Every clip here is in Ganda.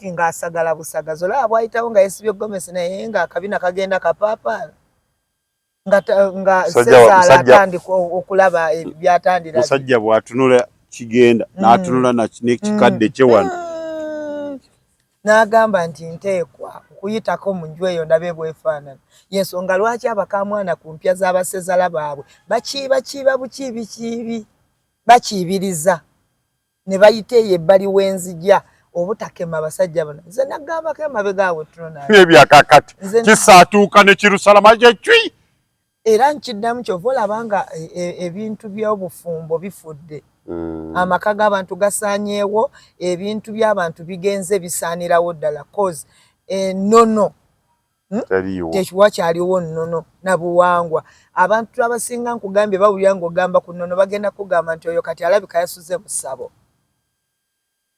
kati ng'asagala busagazo olaba bwayitawo nga yeesibye gomesi naye nga akabina kagenda kapaapaala nga Sezaala atandika okulaba byatandira musajja bw'atunula kigenda n'atunula n'ekikadde kye wano n'agamba nti nteekwa okuyitako mu nju eyo ndabe bwefaanana y'ensonga lwaki abakamwana ku mpya z'abasezala baabwe bakiiba bukiibi bakiibiriza ne bayita eyo ebbali w'enzija obutakema abasajja bano nze nagambako emabega awe tuno ebyakakati kisaatuuka ne Kirusalama gye cwi era nkiddamu kyova olaba nga ebintu by'obufumbo bifudde amaka g'abantu gasaanyeewo ebintu by'abantu bigenze bisaanirawo ddala cause ennono tekiwa kyaliwo nnono na buwangwa abantu abasinga nkugambye bawulira ng'ogamba ku nnono bagenda kugamba nti oyo kati alabika yasuze mu ssabo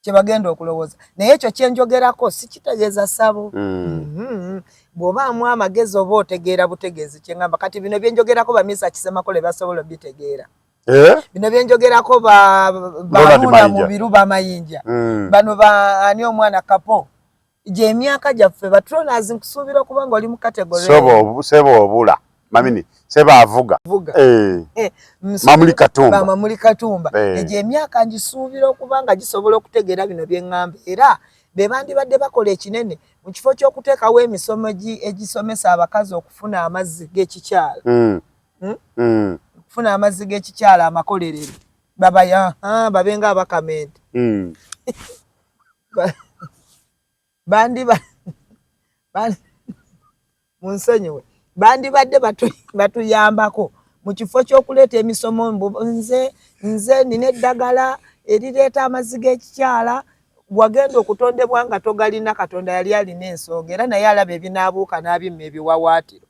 kye bagenda okulowooza naye ekyo kyenjogerako si kitegeeza ssabo bw'obaamu amagezi oba otegeera butegeezi kyengamba kati bino byenjogerako bamisa Kisemakole basobola obitegeera bino byenjogerako baluuna mu biru bamayinja bano ani omwana Kapo gye emyaka gyaffe batronazi nkusuubira okuba nga oli mu kategori seba obula mamini seba avuga Mamuli Katumba egyo emyaka ngisuubira okuba nga gisobola okutegeera bino bye ŋŋamba era be bandibadde bakola ekinene mu kifo ky'okuteekawo emisomo egisomesa abakazi okufuna amazzi g'ekikyala okufuna amazzi g'ekikyala amakolerero babenga abakamenti munsonyiwe bandibadde batuyambako mu kifo ky'okuleeta emisomo nze nina eddagala erireeta amazzi g'ekikyala wagenda okutondebwa nga togalina Katonda yali alina ensonga era naye alaba ebinaabuuka n'abimma ebiwawaatiro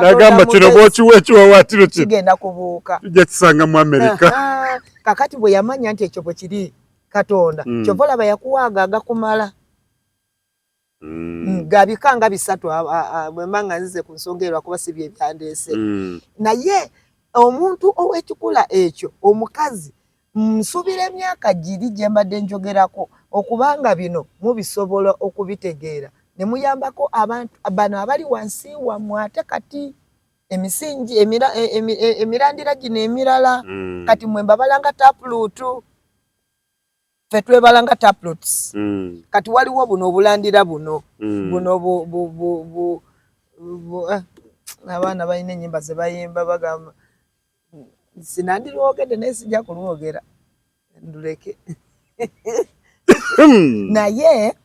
nagamba kino bw'okiwa ekiwawaatiro kigenda kubuuka tujja kisanga mu Amerika kakati bwe yamanya nti ekyo bwe kiri Katonda kyova olaba yakuwaaga agakumala gabika nga 3 bwemba nga nzize ku nsonga erwa kuba si bye byandeese naye omuntu ow'ekikula ekyo omukazi nsuubira emyaka giri gye mbadde njogerako okubanga bino mubisobola okubitegeera ne muyambako abantu bano abali wansi wammwe ate kati emisingi emirandira gino emirala kati mwe mbabalanga tapuluutu ffe twebalanga taploots kati waliwo buno obulandira buno abaana balina ennyimba ze bayimba bagamba sinandirwogedde naye sijja kulwogera nduleke naye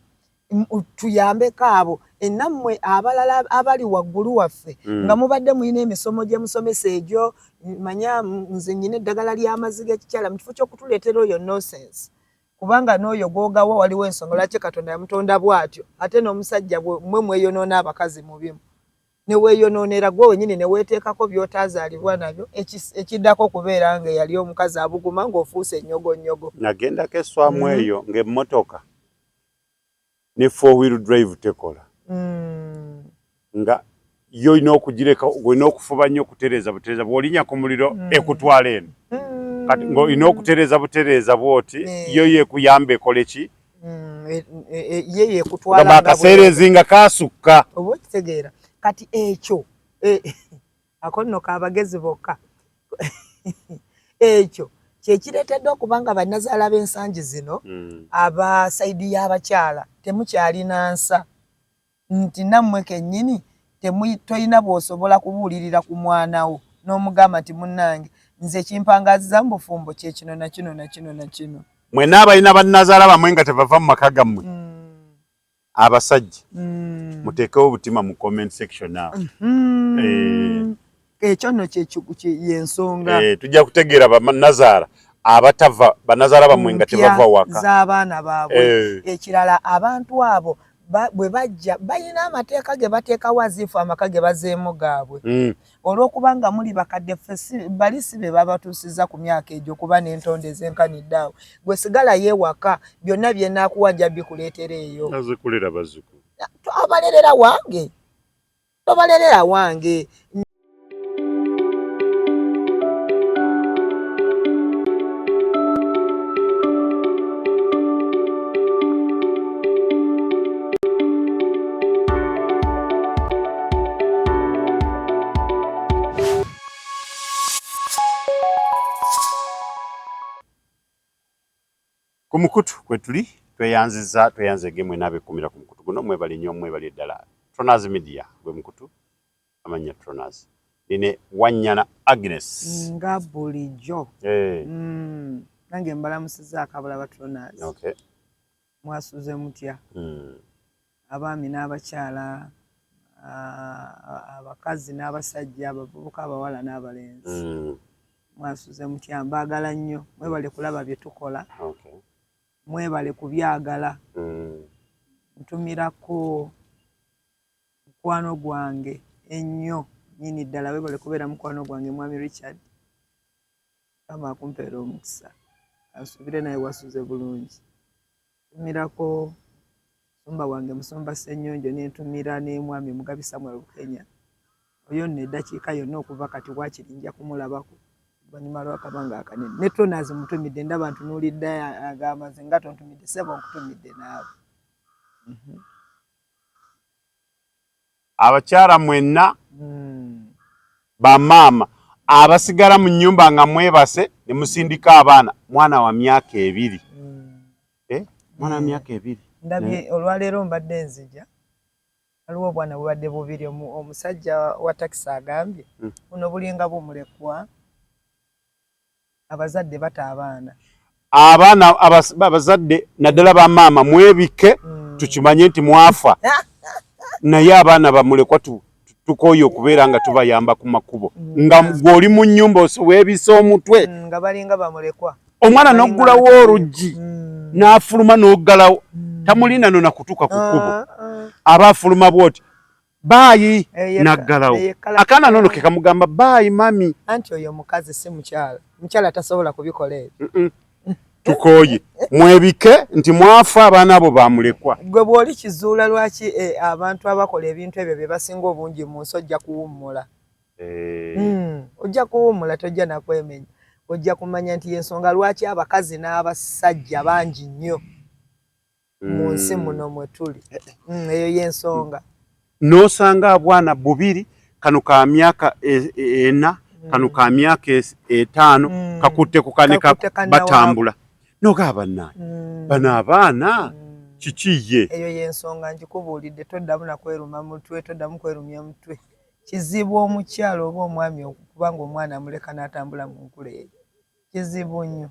tuyambeko abo enammwe abalala abali waggulu waffe nga mubadde mulina emisomo gye musomesa egyo manya nze nnyina eddagala ly'amazzi g'ekikyala mu kifo ky'okutuleetera oyo nonsense kubanga n'oyo gwogawa waliwo ensonga lwaki Katonda yamutonda bw'atyo ate n'omusajja mwe mweyonoona abakazi mu bimu ne weeyonoonera gwe wenyini ne weeteekako by'otaazaalibwa nabyo ekiddako kubeera nga eyali omukazi abuguma ng'ofuuse ennyogonyogo nagendako esswamu eyo ng'emmotoka ne 4-wheel drive tekola nga yo olina okugireka olina okufuba nnyo okutereeza butereeza bw'olinnya ku muliro ekutwala eno kati ng'olina okutereeza butereeza bw'oti yo yeekuyamba ekole ki ye yeekutwala akaseerezi nga kaasukka oba okitegeera kati ekyo ako nno kaabagezi bokka ekyo kyekireetedde okuba nga bannazaala b'ensangi zino aba sayidi y'abakyala temukyalina nsa nti nammwe kennyini tolina bw'osobola kubuulirira ku mwana wo n'omugamba nti munnange nze kimpangaziza mu bufumbo kye kino na kino na kino na kino mwenna abalina bannazaala bamwe nga tebava mu maka gammwe abasajja muteekewo obutima mu comment section awo ekyo nno yensonga tujja kutegeera bannazaala abatava bannazaala bamwe nga tebava waka z'abaana baabwe ekirala abantu abo bwe bajja balina amateeka ge bateekawo aziifu amaka ge bazeemu gaabwe olw'okuba nga muli bakadde ffe bali si be babatuusizza ku myaka egyo kuba n'entonde ez'enkanidde awo gwe sigala yeewaka byonna bye naakuwa nja bikuleetera eyo azikulera bazzukulu tobalerera wange Kumukutu kwetuli tweyanze gemwe nabe kumira kumukutu guno mwebali nnyo mwebali ddala Tronaz Media gwe mukutu amanya Tronaz ine Wanyana Agnes nga bulijjo nange mbalamusiza akabula ba Tronaz. Okay. Mwasuze mutya abaami n'abakyala abakazi n'abasajja abavubuka abawala n'abalenzi mwasuze mutya mbagala nnyo mwebale kulaba bye tukola. Okay. Mwebale kubyagala ntumirako mukwano gwange ennyo nyini ddala webale kubeera mukwano gwange mwami Richard kama akumpeera omukisa asubire naye wasuze bulungi. Ntumirako Sumba wange Musumba Ssenyonjo n'entumira ne mwami Mugabi Samuel Bukenya oyo n'eddakiika yonna okuva kati wakiri nja kumulabako banyuma lw'akabanga akanene ne Tronaz mutumidde ndaba ntunuulidde agamaze nga tontumidde sebo nkutumidde naawe. Abakyala mwenna bamaama abasigala mu nnyumba nga mwebase ne musindika abaana mwana wa myaka 2 mwana wa myaka 2 ndabye olwaleero mbadde nzija waliwo obwana bubadde bubiri omusajja wa takisi agambye buno bulinga bumulekwa abazadde bata abaana abazadde naddala bamaama mwebike tukimanye nti mwafa naye abaana bamulekwa tukoye okubeera nga tubayamba ku makubo nga gw'oli mu nnyumba weebisa omutwe nga balinga bamulekwa omwana n'oggulawo oluggi n'afuluma n'oggalawo tamulina no nakutuuka ku kkubo aba afuluma bw'oti baayi naggalawo akaana nono ke kamugamba baayi mami anti oyo mukazi si mukyala tasobola kubikola ebyo. Tukoye mwebike nti mwafa abaana abo bamulekwa. Gwe bw'oli kizuula lwaki abantu abakola ebintu ebyo bye basinga obungi mu nsi ojja kuwummula. Ojja kuwummula tojja nakwemenya. Ojja kumanya nti y'ensonga lwaki abakazi n'abasajja bangi nnyo mu nsi muno mwe tuli. Eyo y'ensonga. N'osanga abwana 2 kano ka myaka 4 kano ka myaka 5 kakutte ku kane batambula. Nogaba nani bana abaana kikiye eyo y'ensonga njikubuulidde toddamu nakweruma mutwe toddamu kwerumya mutwe kizibu omukyalo oba omwami okubanga omwana amuleka n'atambula mu nkula eyo kizibu nnyo.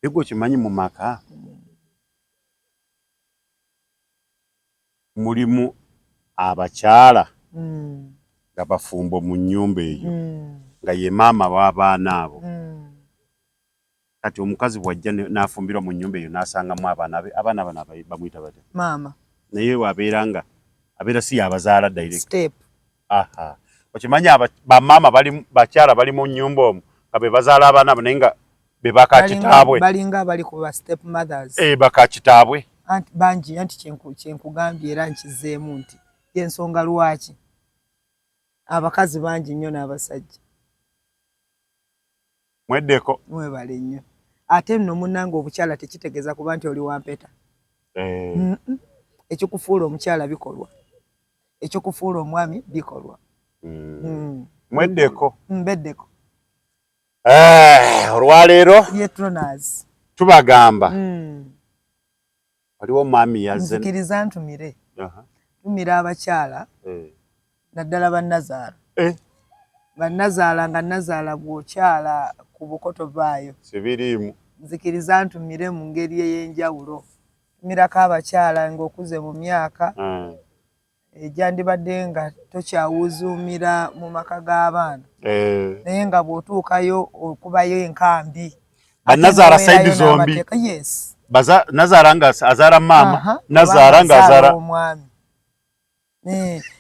Ego kimanyi mu maka mulimu abakyala nga bafumbo mu nnyumba eyo nga ye maama w'abaana abo kati omukazi bwajja n'afumbirwa mu nnyumba eyo n'asangamu abaana bano bamuyita bate maama naye wabeera si yabazaala direct step. Okimanyi bamaama bakyala bali mu nnyumba omwo nga be bazaala abaana abo naye nga be bakakitaabwe balinga abali ku ba step mothers bakakitaabwe bangi anti kyenkugambye era nkizeemu nti y'ensonga lwaki abakazi bangi nnyo n'abasajja. Mweddeko mwebale nnyo ate nno munnanga obukyala tekitegeeza kuba nti oli wampeta. Ekikufuula omukyala bikolwa ekikufuula omwami bikolwa. Mweddeko mbeddeko olwaleero ye Tronaz tubagamba waliwo mami yazze nzikiriza ntumire tumira abakyala naddala bannazaala bannazaala nga nazaala bw'okyala ku bukoto baayo sibiriimu nzikiriza ntumire mu ngeri ey'enjawulo tumirako abakyala ng'okuze mu myaka egyandibadde nga tokyawuzuumira mu maka g'abaana naye nga bw'otuukayo okubayo enkambi bannazaala sayidi zombi nazaala nga azaala maama nazaala nga azaala omwami.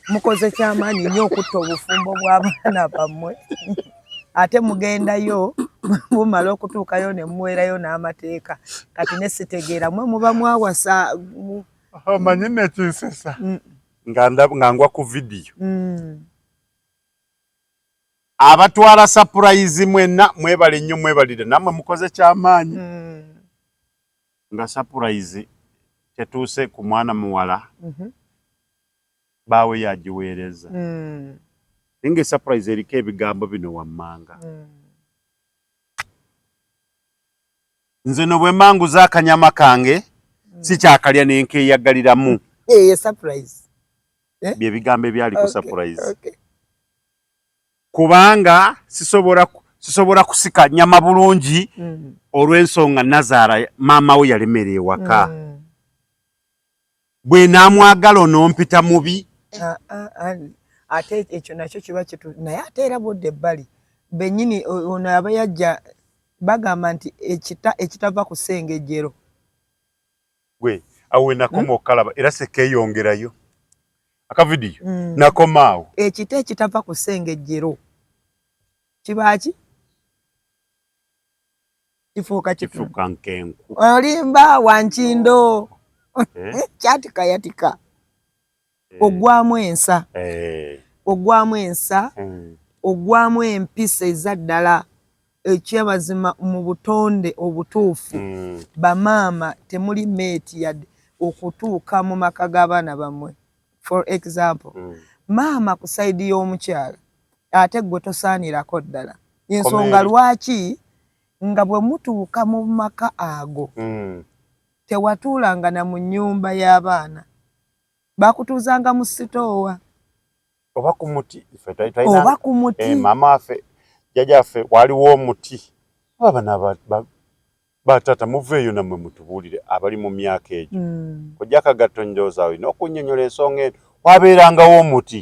Mukoze kyamaanyi nnyo okutta obufumbo bw'abaana bammwe ate mugendayo bumala okutuukayo ne muweerayo n'amateeka kati ne sitegeera mwe muba mwawasa omanyi nekinsesa nga ngwa ku vidiyo abatwala surprise mwenna mwebale nnyo mwebalire nammwe mukoze kyamaanyi nga surprise tetuuse ku mwana muwala baawe yagiweereza ninga surprise eriko ebigambo bino wammanga nze no bwe manguza akanyama kange si kyakalya nenkeeyagaliramu surprise bye bigambo ebyali ku surprise kubanga sisobola kusika nyama bulungi olw'ensonga Nazaala maama we yalemerera ewaka bwe naamwagala onompita mubi ate ekyo nakyo kiba kitu naye ate era budde ebbali bennyini ono aba yajja bagamba nti ekitava ku ssengejjero gwe awe nakoma okalaba era sekeeyongerayo akavidiyo nakomaawo ekita ekitava ku ssengejjero kibaki kifuuka nkenku olimba wankindo kyatika yatika ogwamu ensa ogwamu empisa ezaddala ekyamazima mu butonde obutuufu bamaama temuli meeti yadde okutuuka mu maka g'abaana bammwe for example maama ku sayidi y'omukyala ate gwe tosaanirako ddala ensonga lwaki nga bwe mutuuka mu maka ago tewatuulanga na mu nnyumba y'abaana bakutuuzanga mu sitoowa oba ku muti maama affe jjajjaffe waliwo omuti abana batata muveeyo nammwe mutubuulire abali mu myaka egyo kojja akagatto njooza olina okunnyonnyola ensonga eno wabeerangawo omuti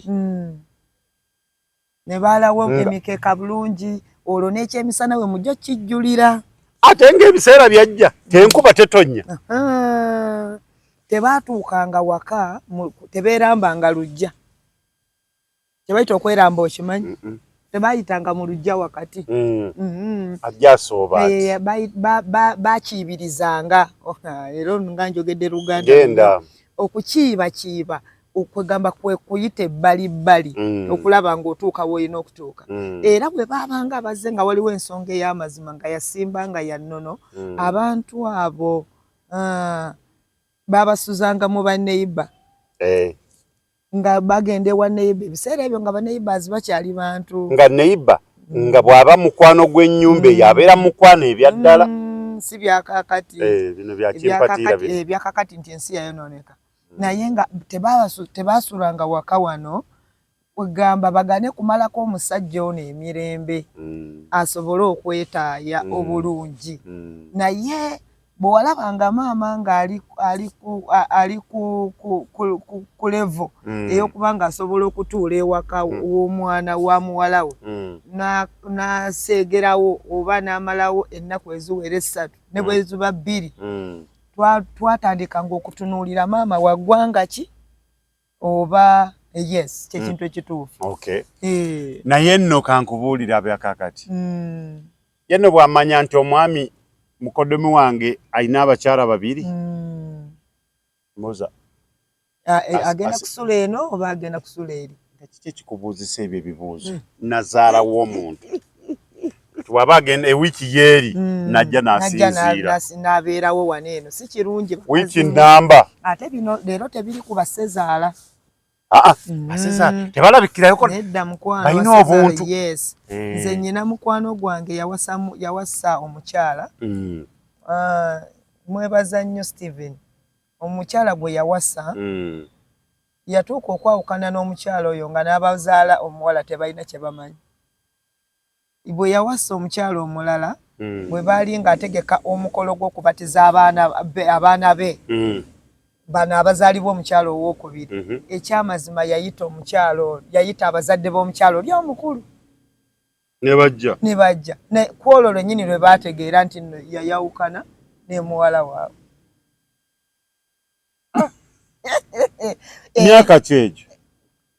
ne baalawo emikeeka bulungi olwo n'ekyemisana we mujja kijjulira ate ng'ebiseera byajja tenkuba tetonnya tebaatuukanga waka tebeerambanga lujja tebayita okweramba okimanyi tebayitanga mu lujja wakati ajja asooba bakiibirizanga era nga njogedde Luganda okukiibakiiba okwegamba kwe kuyita ebbalibbali okulaba ng'otuuka w'olina okutuuka era bwe baabanga abazze nga waliwo ensonga ey'amazima nga yasimba nga ya nnono abantu abo babasuzanga mu baneiba nga bagenda ewa neiba ebiseera ebyo nga baneighbors bakyali bantu nga neiba nga bw'aba mukwano gw'ennyumba eyo abeera mukwano ebyaddala si byakakati bino byakimpatiira ebyakakati nti ensi yayonooneka naye nga tebaasulanga waka wano wegamba bagane kumalako omusajja ono emirembe asobole okwetaaya obulungi naye bw'olabanga maama nga ali ku levo ey'okubanga asobola okutuula ewaka w'omwana wa muwala we n'aseegerawo oba n'amalawo ennaku eziwera 3 ne bwe ziba 2 twatandikanga okutunuulira maama wa ggwanga ki oba yes kyekintu ekituufu naye nno kankubuulira abyakakati ye nno bw'amanya nti omwami mukoddomi wange alina abakyala 2 mbuuza agenda kusula eno oba agenda kusula eri kiki ekikubuuzisa ebyo ebibuuzo Nazaala w'omuntu bw'aba agenda ewiiki yeeri najja n'asinziira n'abeerawo wano eno si kirungi wiiki nnamba ate bino leero tebiri ku basezaala basezaala tebalabikirayo nedda mukwano balina obuntu yes nze nnyina mukwano gwange yawasa omukyala mwebaza nnyo Steven omukyala gwe yawasa yatuuka okwawukana n'omukyala oyo nga n'abazaala omuwala tebalina kye bamanyi bwe yawasa omukyala omulala bwe baali ng'ategeka omukolo gw'okubatiza abaana be bano abazaalibwa omukyala owookubiri ekyamazima yayita abazadde b'omukyala oli omukulu ne bajja ku olwo lwennyini lwe baategeera nti yayawukana ne muwala waabwe myaka ki egyo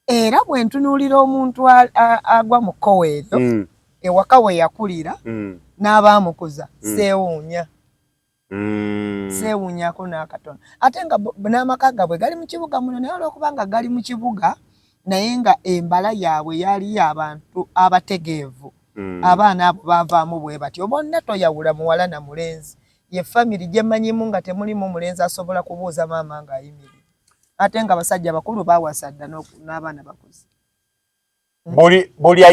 era bwe ntunuulira omuntu agwa mu kkowe eryo ewaka we yakulira n'abaamukuza seewuunya seewuunyako n'akatono ate nga n'amaka gabwe gali mu kibuga muno naye olw'okuba nga gali mu kibuga naye nga embala yaabwe yali abantu abategeevu abaana abo baavaamu bwe batyo bonna toyawula muwala na mulenzi ye famiri gye mmanyimu nga temulimu mulenzi asobola kubuuza maama ng'ayimirira ate nga basajja bakulu baawasa dda n'abaana bakuze buli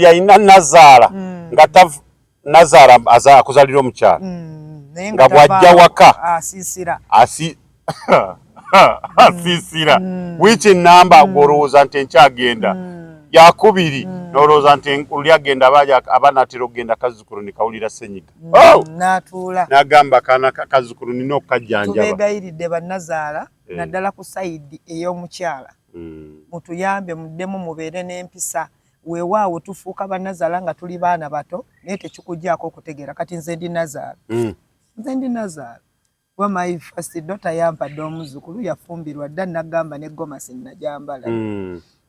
ayina Nazaala nga Nazara akuzalira omukyala nga bwajja waka asisira asisira wichi namba gorooza nti enkyagenda yakubiri nolooza nti uli agenda abanatira okugenda Kazukulu ne kawulira senyiga n'atuula n'agamba kana Kazukulu nina okukajjanjaba. Tubeegayiridde bannazaala naddala ku sayidi ey'omukyala mutuyambe muddemu mubeere n'empisa weewaawo tufuuka bannazaala nga tuli baana bato naye tekikugyako okutegeera kati nze ndi nazaala wa my first daughter yampadde omuzukulu yafumbirwa dda nagamba ne gomasi najambala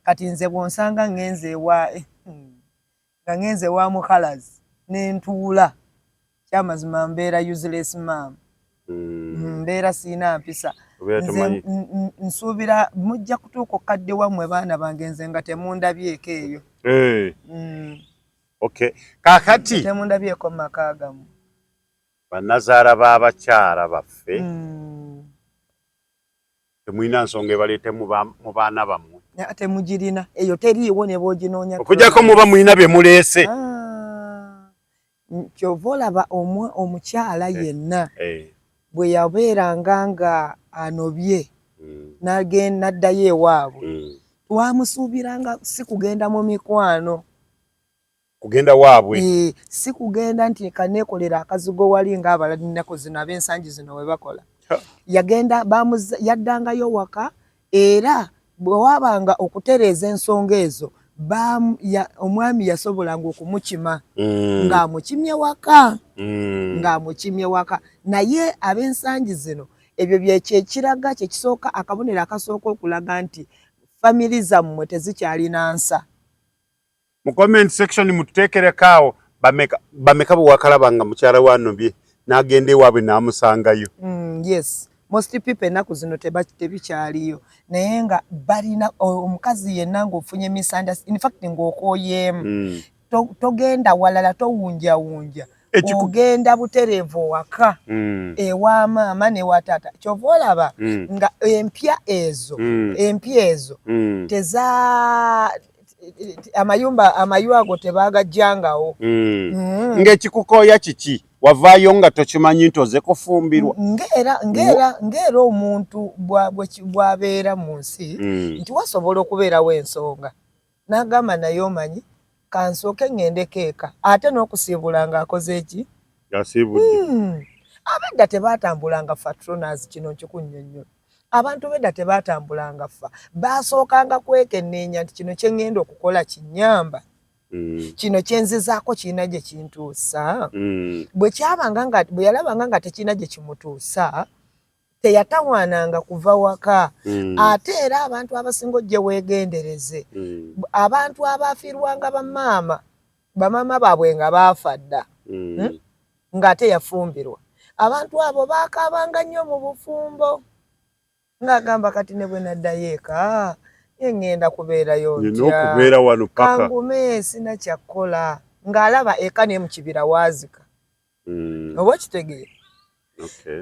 kati nze bwonsanga ngenze wa mukalazi n'entuula kyamazima mbeera useless mom mbeera siina mpisa nze nsuubira mujja kutuuka okadde wammwe baana bange nze nga temundabyeko eyo okay kakati temundabyeko mu maka gamu bannazaala b'abakyala baffe temulina nsonga ebaleete mu baana bammwe temugirina eyo teriiwo ne booginoonya okujjako muba mulina bye muleese kyova olaba omukyala yenna bwe yabeeranga nga anobye n'addayo ewaabwe twamusuubiranga si kugenda mu mikwano kugenda waabwe si kugenda nti kaneekolera akazigo wali ng'abalinako zino ab'ensangi zino we bakola yaddangayo waka era bwe waabanga okutereeza ensonga ezo omwami yasobolanga okumukima ng'amukimye waka naye ab'ensangi zino ebyo kyekiraga kyekisooka akabonero akasooka okulaga nti famiri zammwe tezikyalina nsa. Mu comment section mututeekerekaawo bameka bwe wakalaba nga mukyala wanobye n'agenda ewaabwe n'amusangayo. Yes, most people ennaku zino tebikyaliyo naye nga balina omukazi yenna ng'ofunye misunderstanding, in fact ng'okooyeemu togenda walala towunjawunja ogenda butereevu waka ewa maama ne wa taata kyova olaba nga empya ezo amayu ago tebaagajjangawo. Ng'ekikukooya kiki wavaayo nga tokimanyi nti oze kufumbirwa ng'era omuntu bw'abeera mu nsi nti wasobola okubeerawo ensonga n'agamba naye omanyi kansooke ŋŋendeko eka ate n'okusiibula ng'akoze eki abedda tebaatambulanga fatronas kino nkikunnyonnyola abantu bedda tebaatambulanga ffa baasookanga kwekenneenya nti kino kye ŋŋenda okukola kinnyamba kino kyenzizaako kirina gye kintuusa bwe yalabanga nga tekirina gye kimutuusa teyatawaananga kuva waka ate era abantu abasinga ojje weegendereze abantu abaafiirwanga bamaama baabwe nga baafa dda ng'ate yafumbirwa abantu abo baakaabanga nnyo mu bufumbo ng'agamba kati ne bwe naddayo eka ngenda kubeerayo ntya kangume sina kyakkola ng'alaba eka ne mu kibira waazika oba okitegeera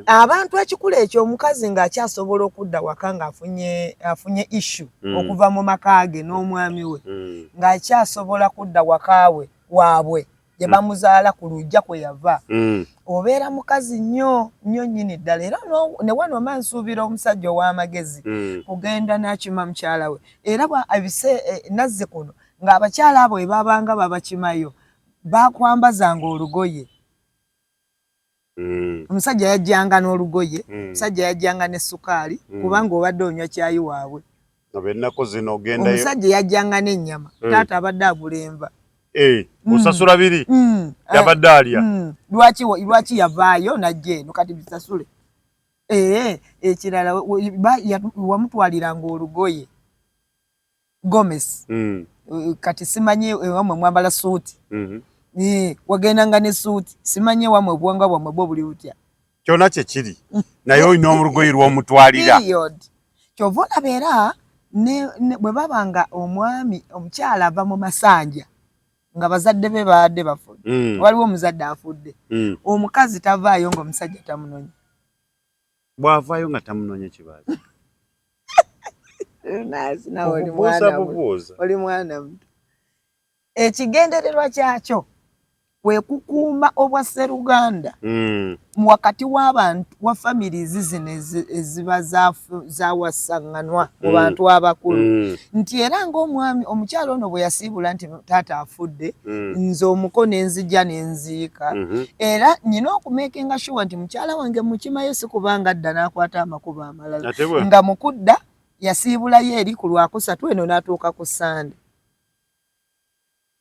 abantu ekikula ekyo omukazi ng'akyasobola okudda waka ng'afunye issue okuva mu maka ge n'omwami we ng'akyasobola kudda wakawe waabwe gye bamuzaala ku lujja kwe yava obeera mukazi nnyo nnyini ddala era ne wanoma nsuubira omusajja ow'amagezi kugenda n'akima mukyala we era nazze kuno ng'abakyala abo babanga babakimayo bakwambazanga olugoye omusajja yajjanga n'olugoye omusajja yajjanga n'essukaali kubanga obadde onywa kyayi waabwe omusajja yajjanga n'ennyama taata abadde agula enva osasula biri yabadde alya lwaki yavaayo najja eno kati bisasule ekirala wamutwaliranga olugoye gomesi kati simanyi wamwe mwambala suuti wagendanga ne suuti simanyi wamwe obwanga bwamwe bwo buli butya kyona kyekiri naye olina olugoye lw'omutwalira kyova olaba era bwe babanga omwami omukyala ava mu masanja nga bazadde be baadde bafudde waliwo omuzadde afudde omukazi tavaayo ng'omusajja tamunonya bw'avaayo nga tamunonya kibazi oli mwana muto ekigendererwa kyakyo kwe kukuuma obwa Sseruganda wakati w'abantu wa families zino eziba zawasaŋŋanwa mu bantu abakulu nti era ng'omwami omukyalo ono bwe yasiibula nti taata afudde nze omuko nenzija nenziika era nina okumekinga sure nti mukyala wange mukimayo si kubanga adda n'akwata amakubo amalala nga mukudda yasiibulayo eri ku Lwakusatu eno n'atuuka ku Sande.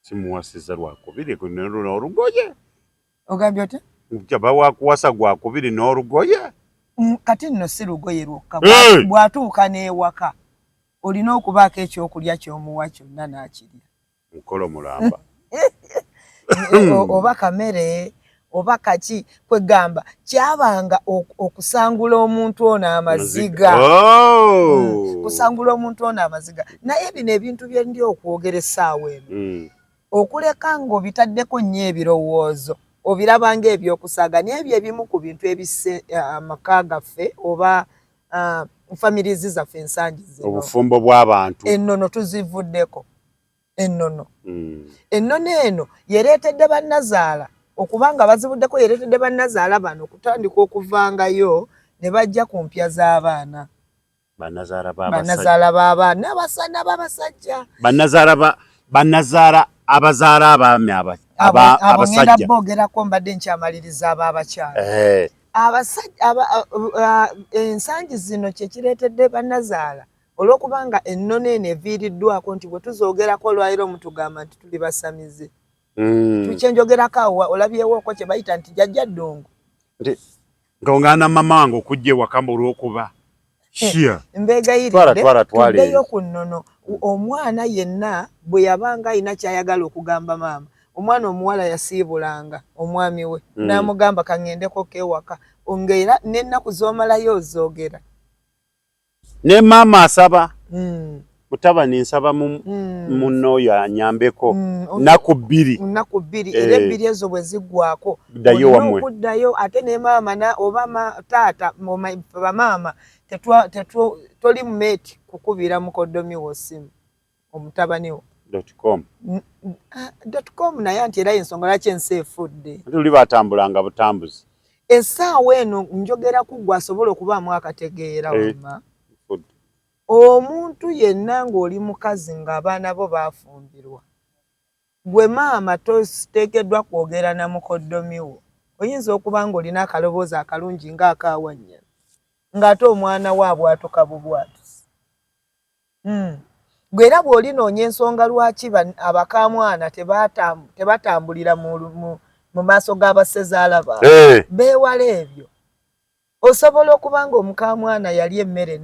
Simuwasiza Lwakubiri n'olugoye. Ogambye otya? Jaba wakuwasa Gwakubiri n'olugoye. Kati nno si lugoye lwokka bw'atuuka n'ewaka olina okubaako ekyokulya ky'omuwa kyonna n'akirya. Mukolo mulamba. Oba kamere oba kaki kwegamba kyabanga okusangula omuntu ono amaziga. Kusangula omuntu ono amaziga. Naye bino ebintu bye ndi okwogera essaawa eno. Okuleka ng'obitaddeko nnyo ebirowoozo obirabanga ebyokusaaga n'ebyo ebimu ku bintu ebisse amaka gaffe oba families zaffe ensangi zino. Obufumbo bw'abantu. Ennono tuzivuddeko. Ennono. Ennono eno yereetedde bannazaala okubanga bazibuddeko yereetedde bannazaala bano okutandika okuvangayo ne bajja ku mpya z'abaana. Bannazaala b'abaana n'abasaana b'abasajja. Bannazaala abazaala abaami abasajja. Ngenda boogerako mbadde nkyamaliriza ab'abakyala. Ensangi zino kye kireetedde bannazaala olw'okubanga ennono eno eviiriddwako nti bwe tuzoogerako olwaliro mutugamba nti tuli basamize. Tukyenjogerako awo olabyewooko kye bayita nti jjajja ddongo. Ng'ongana mama wange okujja ewaka olw'okuba mbeegayiridde tuddeyo ku nnono. Omwana yenna bwe yabanga alina kyayagala okugamba maama, omwana omuwala yasiibulanga omwami we n'amugamba kaŋŋendeko k'ewaka ng'era n'ennaku z'omalayo ozoogera. Ne maama asaba mutabani nsaba munno oyo anyambeko nnaku bbiri era ebbiri ezo bwe ziggwako olina okuddayo ate ne maama oba taata bamaama toli mumeeti kukubira mukoddomi wo ssimu omutabani wo .com naye anti era ensonga lwaki ensi efudde. Tuli batambulanga butambuzi. Essaawa eno njogera ku gwe asobola okubaamu akategeera wama. Omuntu yenna ng'oli mukazi ng'abaana bo baafumbirwa. Gwe maama toteekeddwa kwogera na mukoddomi wo. Oyinza okuba ng'olina akaloboozi akalungi ng'akaawannyana. Ng'ate omwana waabwe atuka bubwatusi. Gwe era bw'olinoonya ensonga lwaki abakamwana tebatambulira mu maaso g'abassezaala baabwe. Beewala ebyo. Osobola okuba ng'omukamwana yali emmere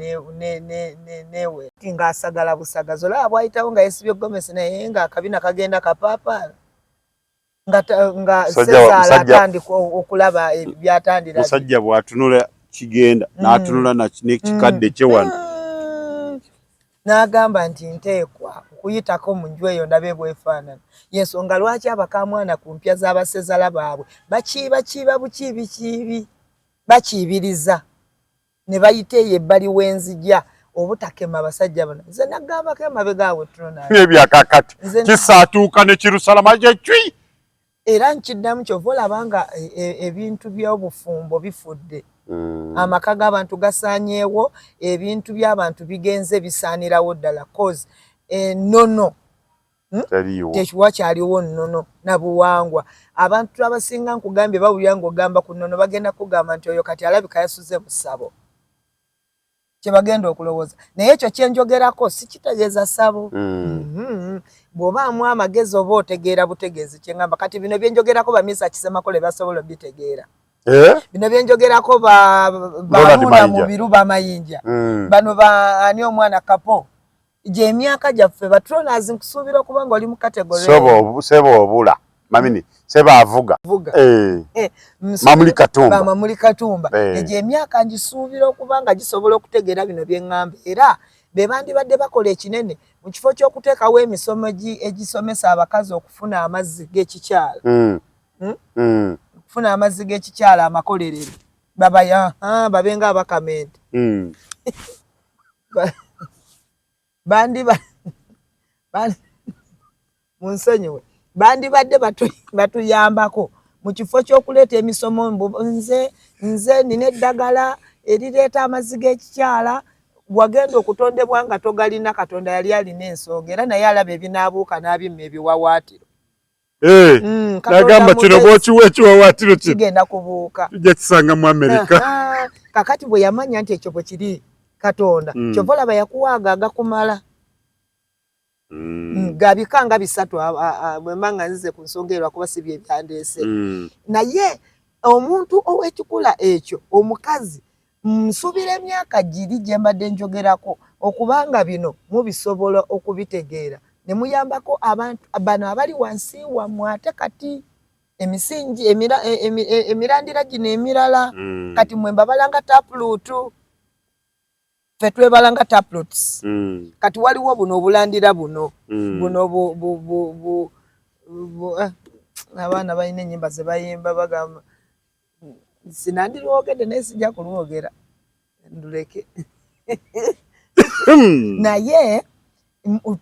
neewe ng'asagala busagazi olaba bw'ayitawo nga yeesibye gomesi naye ng'akabina kagenda kapaapaala nga ssezaala atandika okulaba byatandira. Musajja bw'atunula kigenda n'atunula n'ekikadde kye wano n'agamba nti nteekwa okuyitako mu nju eyo ndabe bwefaanana. Y'ensonga lwaki abakamwana ku mpya z'abassezaala baabwe bakiiba bukiibi bakiibiriza ne bayita eyo ebbali w'enzija obutakema abasajja bano. Nze nagambako emabega awo tunona ebyakakati kisaatuuka ne Kirusalama gye cwi. Era nkiddamu kyova olaba nga ebintu by'obufumbo bifudde. Amaka g'abantu gasaanyeewo, ebintu by'abantu bigenze bisaanirawo ddala cause ennono tekiwa kyaliwo nnono na buwangwa. Abantu abasinga nkugambye bawulira ng'ogamba ku nnono bagenda kugamba nti oyo kati alabika yasuze mu ssabo. Kye bagenda okulowooza. Naye ekyo kyenjogerako si kitegeeza ssabo. Bw'obaamu amagezi oba otegeera butegeezi kye ngamba. Kati bino byenjogerako bamiisa Kisemakole basobola obitegeera. Bino byenjogerako baawuna mu biru b'amayinja. Bano ani omwana Kapo. Gye emyaka gyaffe batronazi nkusuubira okuba nga oli mu kategori. Sebo obula. Mamini seba avuga. Mamuli Katumba. Mamuli Katumba. Gye emyaka ngisuubira okuba nga gisobola okutegeera bino bye ŋŋamba. Era be bandibadde bakola ekinene mu kifo ky'okuteekawo emisomo egisomesa abakazi okufuna amazzi g'ekikyala. Okufuna amazzi g'ekikyala amakolerero. Babenga abakamente. Munsonyiwe bandi badde batuyambako mu kifo ky'okuleeta emisomo nze nina eddagala erireeta amazzi g'ekikyala wagenda okutondebwa nga togalina Katonda yali alina ensonga era naye alaba ebinaabuuka n'abimma ebiwawaatiro nagamba kino bw'okiwa ekiwawaatiro kigenda kubuuka tujja kisanga mu Amerika kakati bwe yamanya nti ekyo bwe kiri Katonda kyova olaba yakuwaaga agakumala gabikanga bisatu bwemba nga nzize ku nsonga erwa kuba si bye byandeese naye omuntu ow'ekikula ekyo omukazi nsubira emyaka giri gye mbadde njogerako okubanga bino mubisobola okubitegeera ne muyambako abantu bano abali wansi wammwe ate kati emisingi emirandira gino emirala kati mwe mbabalanga taplutu ffe twebalanga taploots kati waliwo buno obulandira buno abaana balina ennyimba ze bayimba bagamba sinandirwogedde naye sijja kulwogera nduleke naye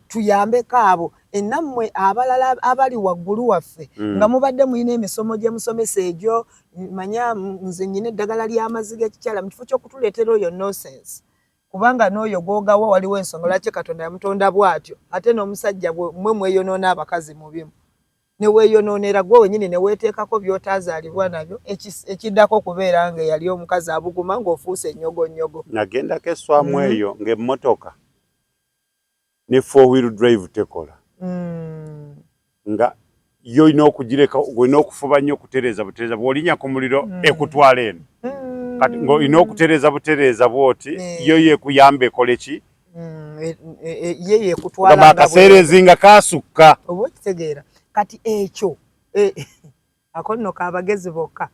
tuyambeko abo enammwe abalala abali waggulu waffe nga mubadde mulina emisomo gye musomesa egyo manya nze nyina eddagala ly'amazzi g'ekikyala mu kifo ky'okutuleetera oyo nonsense kubanga n'oyo gwogawa waliwo ensonga lwaki Katonda yamutonda bw'atyo ate n'omusajja mmwe mweyonoona abakazi mu bimu ne weeyonoonera gwe wenyini ne weeteekako by'otaazaalibwa nabyo ekiddako okubeera nga eyali omukazi abuguma ng'ofuuse ennyogonnyogo nagendako esswamu eyo ng'emmotoka ne 4-wheel drive tekola nga yo olina okugireka olina okufuba nnyo okutereeza butereeza bw'olinya ku muliro ekutwala eno kati ng'olina okutereeza butereeza bw'oti yo yeekuyamba ekole ki ye yeekutwala akaseera ezinga kaasukka oba okitegeera kati ekyo ako nno kaabagezi bokka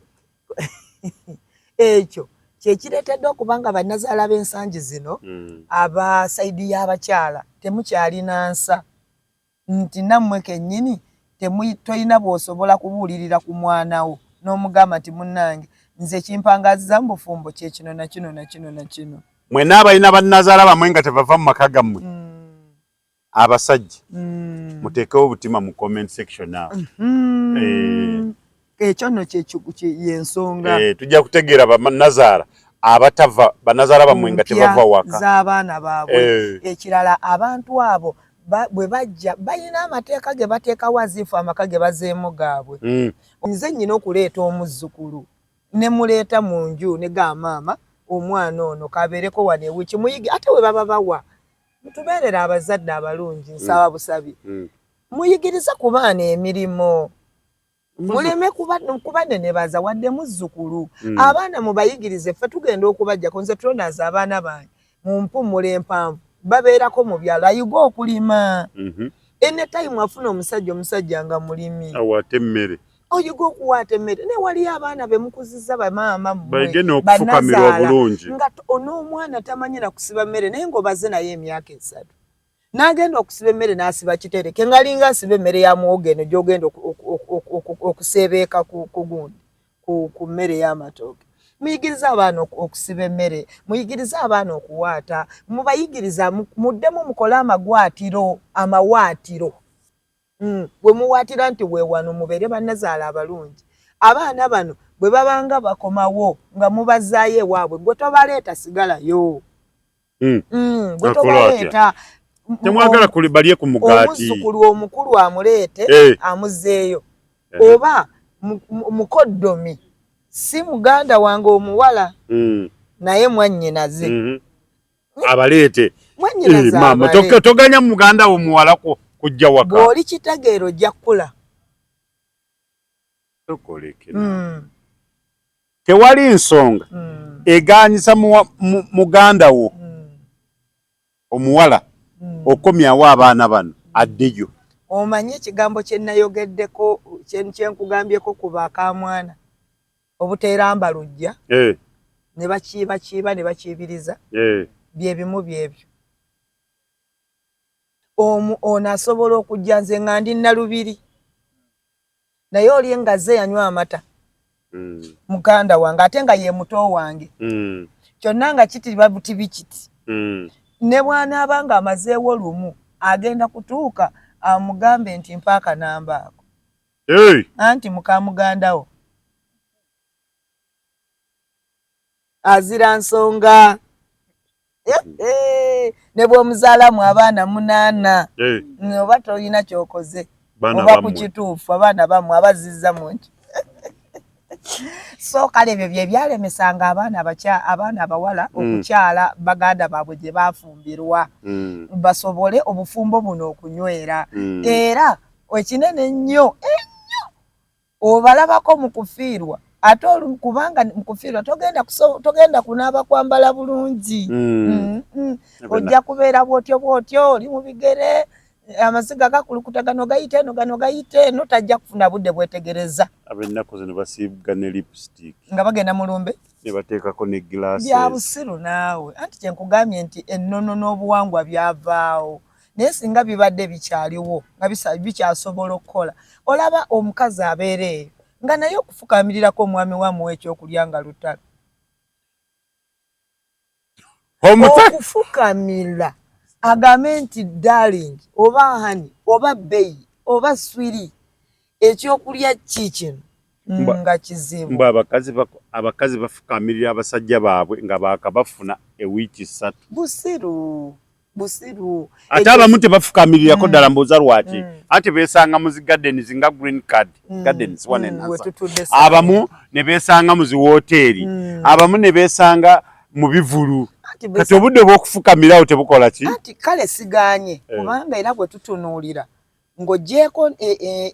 ekyo kyekireetedde okuba nga bannazaala b'ensangi zino aba sayidi y'abakyala temukyalina nsa nti nammwe kennyini tolina bw'osobola kubuulirira ku mwana wo n'omugamba nti munnange nze kimpangaziza mu bufumbo kye kino na kino na kino na kino mwenna abalina bannazaala bamwe nga tebava mu maka gammwe abasajja muteekewo obutima mu comment section awo ekyo nno yensonga tujja kutegeera bannazaala abatava bannazaala bamwe nga tebava waka z'abaana baabwe ekirala abantu abo bwe bajja balina amateeka ge bateekawo aziifu amaka ge bazeemu gaabwe nze nnyina okuleeta omuzzukulu ne muleeta mu nju ne gamaama omwana ono kabeereko wano ewiki muyige ate we baba bawa mutubeerera abazadde abalungi nsaba busabi muyigiriza ku baana emirimu muleme kubanenebaza wadde muzzukulu abaana mubayigirize ffe tugenda okubajjako nze tulonaaza abaana bange mu mpumula empanvu babeerako mu byalo ayiga okulima ene tayimu afuna omusajja nga mulimi awaate emmere oyiga okuwaata emmere ne waliyo abaana be mukuziza bamaama baige n'okufukamira obulungi nga n'omwana tamanyira kusiba mmere naye ng'obaze naye emyaka 3 n'agenda okusiba emmere n'asiba kitereke ngalinga asiba emmere ya muwogo eno gy'ogenda okuseebeeka ku gundi ku mmere y'amatooke muyigiriza abaana okusiba emmere muyigiriza abaana okuwaata mubayigiriza muddemu mukole amawaatiro bwe muwaatira nti weewano mubeere bannazaala abalungi abaana bano bwe babanga bakomawo nga mubazaayo ewaabwe gwe tobaleeta sigalayo gwe tobaleeta temwagala balye ku mugaati omuzzukulu omukulu amuleete amuzzeeyo oba mukoddomi si muganda wange omuwala naye mwannyinaze abaleete mama toganya muganda wo muwala kujja waka bw'oli kitegeero ojja kkula tewali nsonga eganyisa muganda wo omuwala okomyawo abaana bano addeyo omanyi ekigambo kye nayogeddeko kyenkugambyeko ku baakamwana obuteeramba lujja ne bakiiba ne bakiibiriza bye bimu byebyo ono asobola okujja nze nga ndi Nalubiri naye oli engaze yanywa amata muganda wange ate nga ye muto wange kyonna nga kitiba buti bikiti ne bw'anaaba nga amazeewo lumu agenda kutuuka amugambe nti mpa akanamba ako anti muka mugandawo azira nsonga ne bw'omuzaalamu abaana 8 oba toyina kyokoze oba ku kituufu abaana bammwe abazizza mu nti so kale ebyo bye byalemesanga abaana abawala okukyala baganda baabwe gye baafumbirwa basobole obufumbo buno okunywera era ekinene ennyo obalabako mu kufiirwa ate kubanga mu kufiirwa togenda kunaaba kwambala bulungi ojja kubeera bwotyo oli mu bigere amaziga gakulukuta gano gayite eno tajja kufuna budde bwetegereza abennaku zino basiibuga ne lipstick nga bagenda mu lumbe ne bateekako ne glasses bya busiru naawe anti kye nkugambye nti ennono n'obuwangwa byavaawo naye singa bibadde bikyaliwo nga bikyasobola okukola olaba omukazi abeera eyo nga naye okufukamirirako omwami wamuwa ekyokulya nga lutalo okufukamira agambe nti darling oba hani oba beyi oba swiri ekyokulya kikino nga kizibu mba abakazi bafukamirira abasajja baabwe nga baakabafuna ewiiki 3 busiru ate abamu tebafukamirirako ddala mbooza lwaki ate beesanga mu zi gardens nga green card gardens abamu ne beesanga mu zi woteeri abamu ne beesanga mu bivulu kati obudde bw'okufukamirawo tebukola ki ati kale siganye kubanga era bwe tutunuulira ng'oggyeko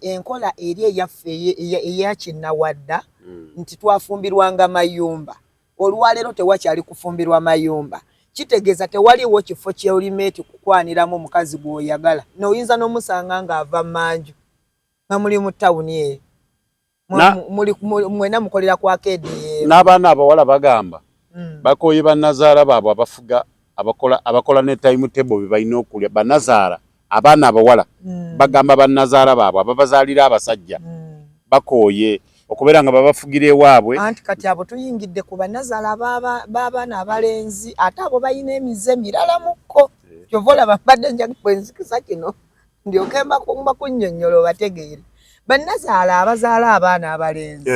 enkola eri eyaffe eyakinnawadda nti twafumbirwanga mayumba olwaleero tewakyali kufumbirwa mayumba kitegeeza tewaliwo kifo ky'olimeeti kukwaniramu omukazi gw'oyagala n'oyinza n'omusanga ng'ava manju nga muli mu tawuni eyo mwena mukolera ku akeedi eyo n'abaana abawala bagamba bakooye bannazaala baabwe abafuga abakola ne timetable bye balina okulya bannazaala abaana abawala bagamba bannazaala baabwe ababazaalira abasajja bakooye okubeera nga babafugira ewaabwe anti kati abo tuyingidde ku bannazaala b'abaana abalenzi ate abo balina emize mirala mukko kyova olaba mbadde njakwenzikisa kino ndyoke mbakunnyonnyola obategeere bannazaala abazaala abaana abalenzi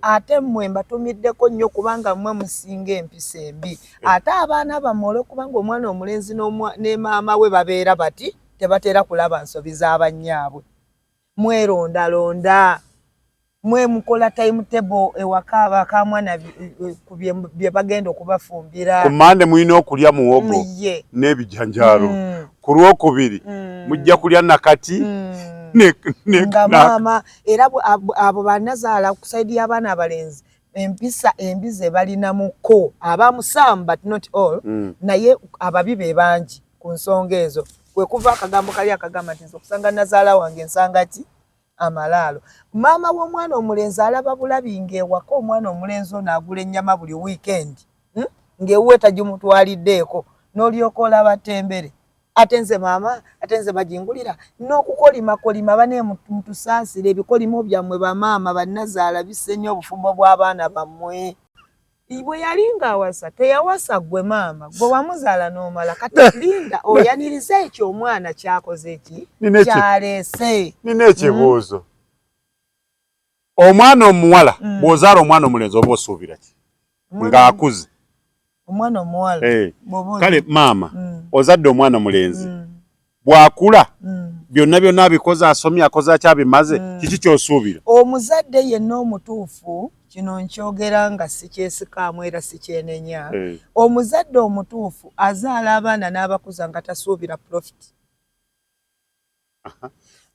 ate mmwe mbatumiddeko nnyo kubanga mmwe musinga empisa embi ate abaana bammwe olwokubanga omwana omulenzi ne maama we babeera bati tebatera kulaba nsobi z'abannyaabwe mwerondalonda mwe mukola timetable ewaka bakamwana bye bagenda okubafumbira ku Mande mulina okulya muwogo n'ebijanjaalo ku Lwokubiri mujja kulya nakati nga maama era abo bannazaala ku saidi y'abaana abalenzi empisa embi ze balinamuko abamusamu but not all naye ababi be bangi ku nsonga ezo kwe kuva akagambo kali akagamba nti okusanga nazaala wange nsanga ki amalaalo maama w'omwana omulenzi alaba bulabi ng'ewaka omwana omulenzi ono agula ennyama buli weekend ng'ewuwe tagimutwaliddeeko n'olyoka olaba tembere ate nze maama ate nze bagingulira n'okukolima bane mutusaasire ebikolimo byammwe bamaama bannazaala bisenya obufumbo bw'abaana bammwe bwe yali ng'awasa teyawasa gwe maama gwe wamuzaala n'omala kati linda oyaniriza ekyo omwana kyakoze ki kyaleese nina ekibuuzo omwana omuwala bw'ozaala omwana omulenzi oba osuubira ki ng'akuze omwana omuwala kale maama ozadde omwana omulenzi bw'akula byonna abikoze asomye akoze akyabimaze kiki ky'osuubira omuzadde yenna omutuufu kino nkyogera nga sikyesikaamu era sikyenenya omuzadde omutuufu azaala abaana n'abakuza nga tasuubira profit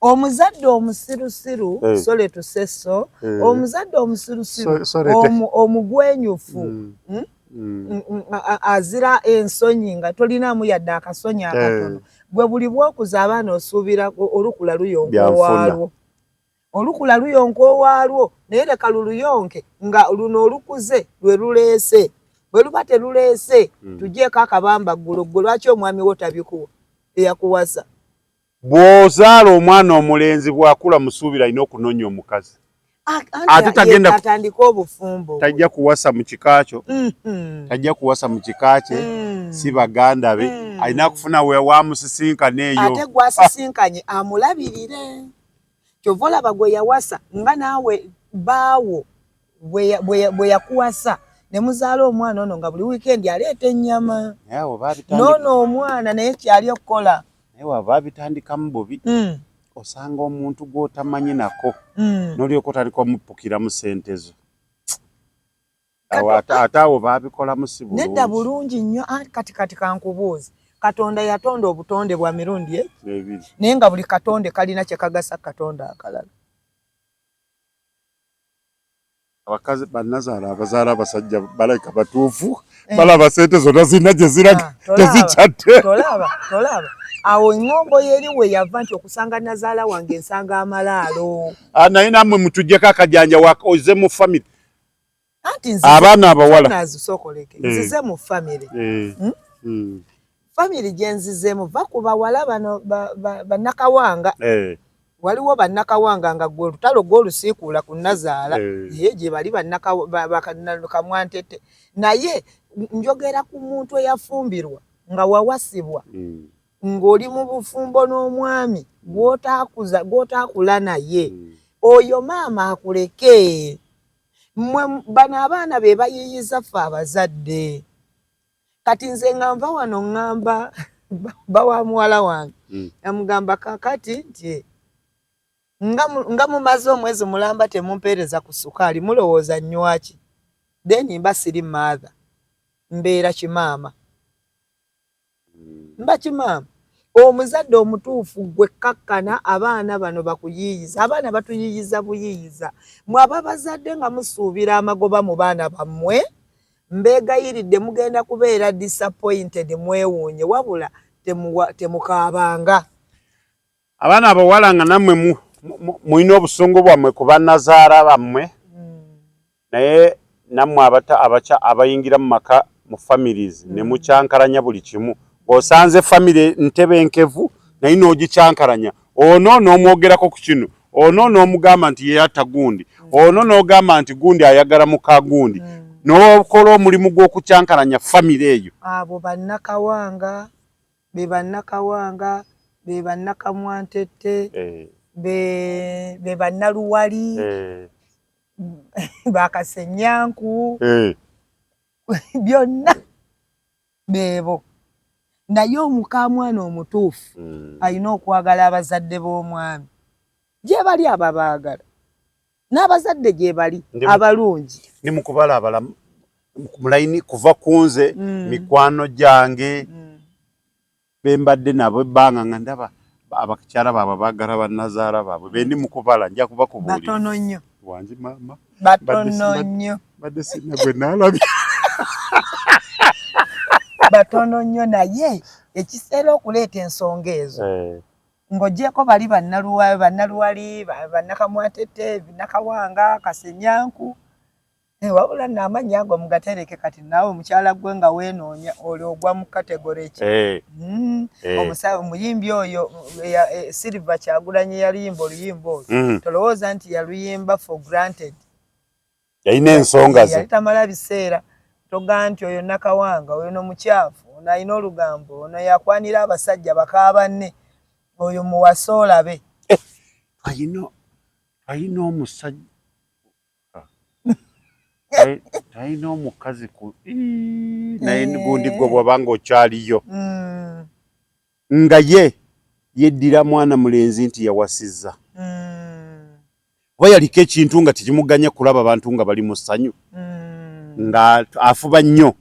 omuzadde omusirusiru sole tuseso omuzadde omusirusiru omugwenyufu azira ensonyi nga tolinaamu yadde akasonyi akatono gwe buli bwokuza abaana osuubira olukula luyonka owaalwo olukula luyonka owaalwo naye leka luluyonke nga luno olukuze lwe luleese bwe luba teruleese tugyeko akabamba ggulo gwe lwaki omwami wo tabikuwa eyakuwasa bw'ozaala omwana omulenzi bw'akula musuubira alina okunoonya omukazi ate atandika obufumbo tajja kuwasa mu kika kyo tajja kuwasa mu kika kye si baganda be alina kufuna we wamusisinkana eyo ate gwasisinkanye amulabirire kyovola bagwe yawasa nga naawe baawo bwe yakuwasa ne muzaala omwana ono nga buli weekend aleeta ennyama noono omwana naye kyali okukola naye waba bitandikamu bubi osanga omuntu gw'otamanyi nako n'olyoka otaliko mupukira mu ssente zo ate awo baabikolamu si bulungi nedda bulungi nnyo kati kankubuuzi Katonda yatonda obutonde bwa mirundi ebiri naye nga buli katonde kalina kye kagasa katonda akalala abakazi bannazaala abazaala abasajja balabika batuufu balaba ssente zonna zirina gye ziraga tezikyatte tolaba awo eŋŋombo yeri we yava nti okusanga nazaala wange ensanga amalaalo naye nammwe mutuggyeko akajanja oze mu famire abaana abawala nzize mu famire famire gye nzizemu va ku bawala bano bannakawanga waliwo bannakawanga nga gwe olutalo gw'olusiikuula ku nazaala naye gye bali bakamwantete naye njogera ku muntu eyafumbirwa nga wawasibwa ng'oli mu bufumbo n'omwami gw'otaakula naye oyo maama akuleke mmwe bano abaana be bayiyiza ffe abazadde kati nze nga nva wano ŋŋamba bawa muwala wange amugamba kakati nti nga mumaze omwezi mulamba temumpeereza ku sukaali mulowooza nywaki then mba siri maather mbeera kimaama mba kimaama omuzadde omutuufu gwe kakkana abaana bano bakuyiyiza abaana batuyiyiza buyiyiza mwe aba bazadde nga musuubira amagoba mu baana bammwe mbeegayiridde mugenda kubeera disappointed mwewuunye wabula temukaabanga abaana abawala nga nammwe mulina obusungu bwammwe ku bannazaala bammwe naye nammwe abayingira mu maka mu families ne mukyankalanya buli kimu osanze famire ntebenkevu naye n'ogikyankalanya ono n'omwogerako ku kino ono n'omugamba nti yeyatta gundi ono n'ogamba nti gundi ayagala muka gundi n'okola omulimu gw'okukyankalanya famire eyo abo bannakawanga be bannakamwantette be bannaluwali bakasenyanku byonna beebo naye omukamwana omutuufu alina okwagala abazadde b'omwami gye bali ababaagala n'abazadde gye bali abalungi ndi mu kubala abalamu mulayini kuva ku nze mikwano gyange bembadde nabo ebbanga nga ndaba abakyala baabwe baagala bannazaala baabwe bendi mu kubala nja kuba kubuulira batono nnyo wangi maama batono nnyo badde sinna gwe naalabye batono nnyo naye ekiseera okuleeta ensonga ezo ng'ogyeko bali bannaluwali bannakamwatette bannakawanga kasenyanku wabula n'amannya ago mugatereke kati naawe mukyala gwe nga weenoonya oli ogwa mu kategore ki omuyimbi oyo Silver Kyagulanyi yalimba oluyimba olwo tolowooza nti yaluyimba for granted yalina ensonga ze yali tamala biseera togaa nti oyo nakawanga oyo nomukyafu ono alina olugambo ono yakwanira abasajja bakaabanne oyo muwasa olabe alina omusajja alina omukazi naye gundi gwe bwabanga okyaliyo nga yeddira mwana mulenzi nti yawasizza oba yaliko ekintu nga tekimuganye kulaba bantu nga bali mu ssanyu nga afuba nnyo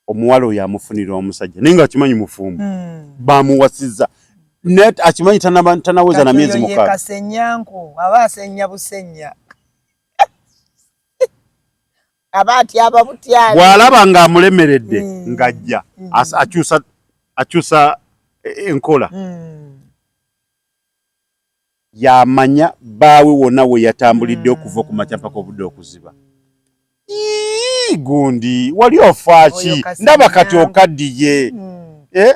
omuwala oyo amufunira omusajja naye nga akimanyi mufumbo bamuwasizza akimanyi tanaweza na myezi mukaaga kasenyanku aba asenya busenya abaati ababutyali bw'alaba ng'amulemeredde ng'ajja akyusa enkola yamanya baawe wonna we yatambulidde okuva ku makya mpaka obudde okuziba gundi wali ofaaki ndaba kati okaddiye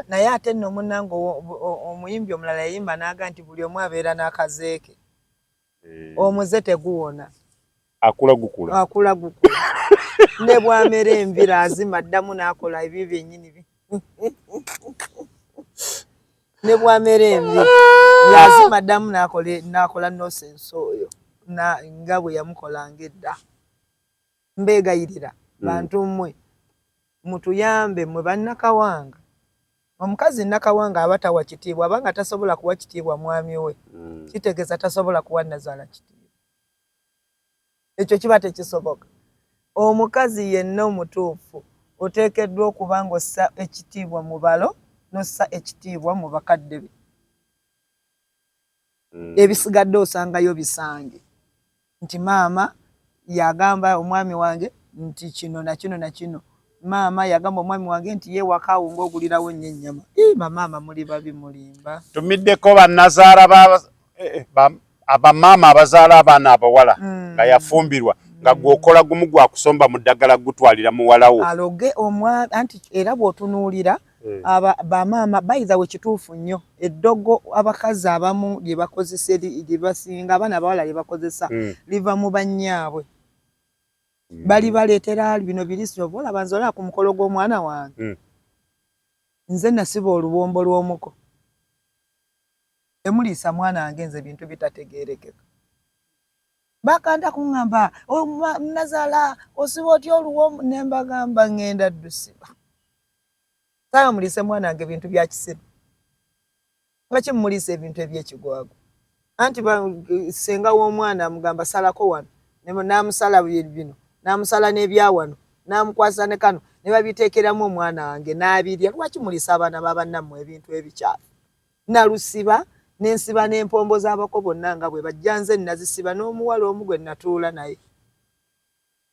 naye ate nno munnange omuyimbi omulala yayimba n'aga nti buli omu abeera n'akazeeke omuze teguwona akula gukula ne bwamera envira azima addamu n'akola ebyo byennyini ne bwamerembi yazi madamu nakola nonsense oyo nga bwe yamukolanga edda. Mbegayirira bantu mmwe mutuyambe mwe bannakawanga. Omukazi Nakawanga abatawa kitiibwa abanga tasobola kuwa kitiibwa mwami we kitegeeza tasobola kuwa Nazaala kitiibwa. Ekyo kiba tekisoboka. Omukazi yenna omutuufu oteekeddwa okuba ng'ossa ekitiibwa mu balo n'ossa ekitiibwa mu bakadde be. Ebisigadde osangayo bisange nti maama yagamba omwami wange nti kino na kino na kino. Maama yagamba omwami wange nti ye waka awunga ogulirawo nnyo ennyama. Bamaama muli babi mulimba. Tumiddeko bannazaala abamaama abazaala abaana abawala nga yafumbirwa nga gwokola gumu gwa kusomba mu ddagala gutwalira muwalawo. Aloge anti era bw'otunuulira bamaama bayiza we kituufu nnyo. Eddogo abakazi abamu lye bakozesa lye basinga abaana abawala lye bakozesa liva mu bannyaabwe. Bali baleetera bino birisi obola banzola ku mukolo gw'omwana wange. Nze nasiba oluwombo lw'omuko. Emuliisa mwana wange nze bintu bitategeerekeka. Bakanda kuŋŋamba Nazaala osiba otya oluwombo ne mbagamba ŋŋenda ddusiba. Saawa muliise mwana wange bintu bya kisiru. Lwaki mumuliisa ebintu eby'ekigwago? Anti senga w'omwana amugamba salako wano n'amusala bino n'amusala n'ebya wano n'amukwasa ne kano ne babiteekeramu omwana wange n'abirya. Lwaki muliisa abaana b'abannammwe ebintu ebikyafu? Nalusiba n'ensiba n'empombo z'abako bonna nga bwe bajja nze nazisiba n'omuwala omu gwe natuula naye.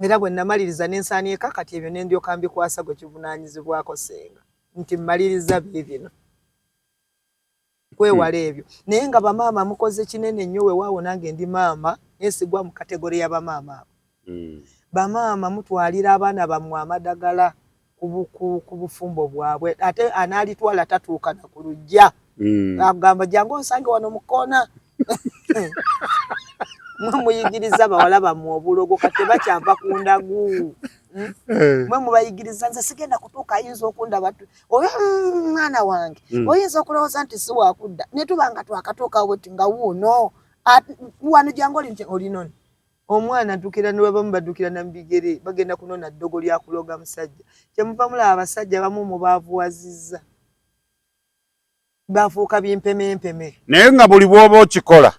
Era bwe namaliriza n'ensaani ekakati ebyo ne ndyoka mbikwasa gwe kivunaanyizibwako senga nti mmaliriza bino. Kwewala ebyo. Naye nga bamaama mukoze kinene nnyo weewaawo nange ndi maama neesigwa mu kategori y'abamaama abo. Bamaama mutwalira abaana bammwe amadagala ku bufumbo bwabwe ate anaalitwala tatuuka na ku lujja. Agamba jangu onsange wano mu kkoona. Muyigiriza bawala bammwe obulogo kati bakyava ku ndagu. Mwe mubayigiriza nze sigenda kutuuka ayinza okundaba oyo mwana wange oyinza okulowooza nti si wakudda ne tuba nga twakatuukawo bwe nga wuuno wano jangu olinoni. Omwana addukira ne babamu baddukira na mbigere bagenda kunona ddogo lya kuloga musajja. Kyemuva mulaba abasajja bamu mubaavuwazizza. Bafuuka byempemempeme. Naye nga buli bw'oba okikola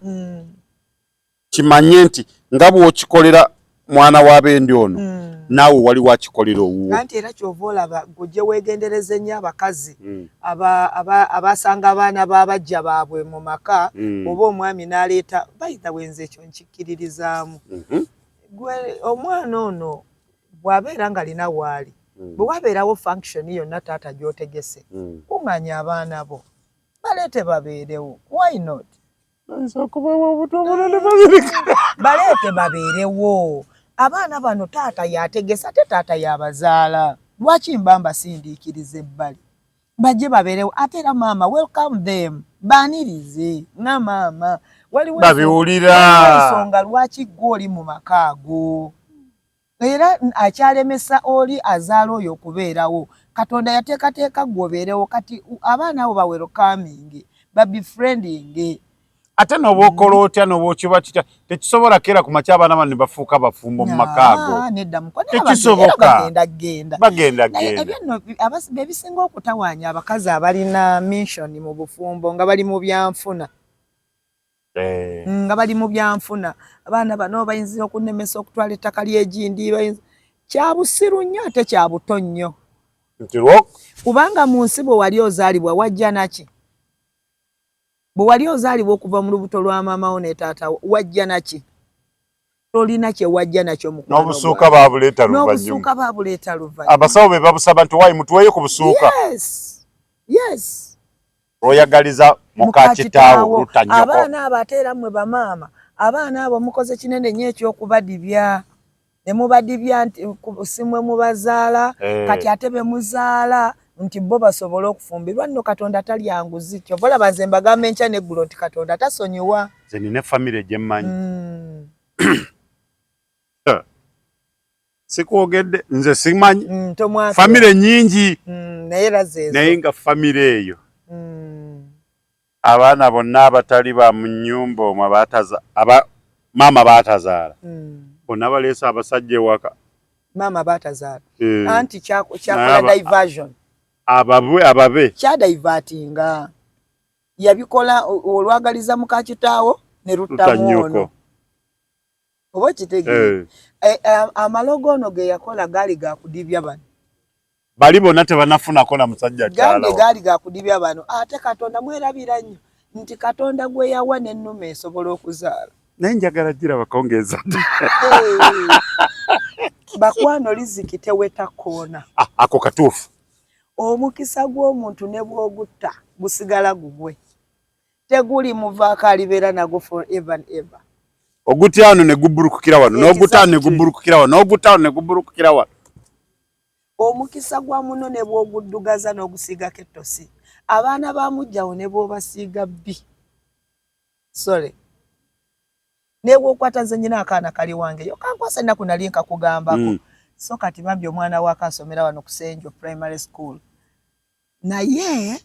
kimanye nti nga bw'okikolera mwana w'abendi ono naawe wali wakikolera owuwo. Anti era kyova olaba gujje weegendereze nnyo abakazi abasanga abaana b'abajja baabwe mu maka oba omwami n'aleeta bayita wenze ekyo nkikkiririzaamu. Omwana ono bw'abeera nga alina waali bwe wabeerawo function yonna taata gy'otegese kuŋŋaanya abaana bo baleete babeerewo. Why not? Baleete babeerewo. Abaana bano taata yategesa ate taata yabazaala. Lwaki mba mbasindiikiriza ebbali? Bajje babeerewo ate era maama welcome them. Baanirize nga maama. Babiwulira. Ensonga lwaki gwe oli mu maka ago. Era akyalemesa oli azaala oyo okubeerawo. Katonda yateekateeka gwe obeerewo kati abaana abo bawerokaminge babefriendinge. Ate n'oba okola otya n'oba okiba kitya tekisobola keera ku makya abaana bano ne bafuuka bafumbo mu maka ago. Tekisoboka. Bagenda. Ebisinga okutawaanya abakazi abalina mission mu bufumbo nga bali mu byanfuna. Nga bali mu byanfuna. Abaana bano bayinza okunemesa okutwala ettaka ly'egindi. Kya busiru nnyo ate kya buto nnyo. Kubanga mu nsi bwe wali ozaalibwa wajja naki? Bwe wali ozaalibwa okuva mu lubuto lwa maamawo ne taata wajja naki? Tolina kye wajja nakyo mu kuno. N'obusuuka baabuleeta luvannyuma. Abasawo be babusaba nti waayi mutuweeyo ku busuuka. Yes. Oyagaliza muka kitaawo lutannyoko. Abaana abo ate era mmwe bamaama abaana abo mukoze kinene nnyo eky'okubadibya. Ne mubadibya nti si mmwe mubazaala kati ate be muzaala nti bo basobola okufumbirwa nno Katonda talya nguzi. Kyova olaba nze mbagamba enkya n'eggulo nti Katonda tasonyiwa. Nze nina famire gye mmanyi. Sikwogedde nze simanyi. Famire nnyingi. Naye era zeezo. Naye nga famire eyo abaana bonna abatali ba mu nnyumba omwo maama baatazaala bonna baleese abasajja ewaka maama baatazaala anti kyakola diversion ababe kyadaivatinga yabikola olwagaliza muka kitaawo ne ruttamu ono oba kitegee amalogo ono ge yakola gaali gakudibya bano bali bonna tebanafunako na musajja kyala gaali gakudibya bano ate Katonda mwerabira nnyo nti Katonda gwe yawa n'ennume esobola okuzaala naye njagala gira bakongeza bakwano Liziki teweta koona ako katuufu omukisa gw'omuntu ne bw'ogutta gusigala gugwe teguli muvaako alibeera nagwo forever and ever ogutya wano ne guburukukira wano n'ogutta ne guburukukira wano n'ogutta wano ne guburukukira wano omukisa gwa muno ne bw'oguddugaza n'ogusiigako ettosi abaana ba mujjawo ne bw'obasiiga bbi sorry ne bw'okwata nze nyina akaana kali wange yo kankwasa ennaku nali nkakugambako so kati bambi omwana wa kansomera wano ku Senjo Primary School naye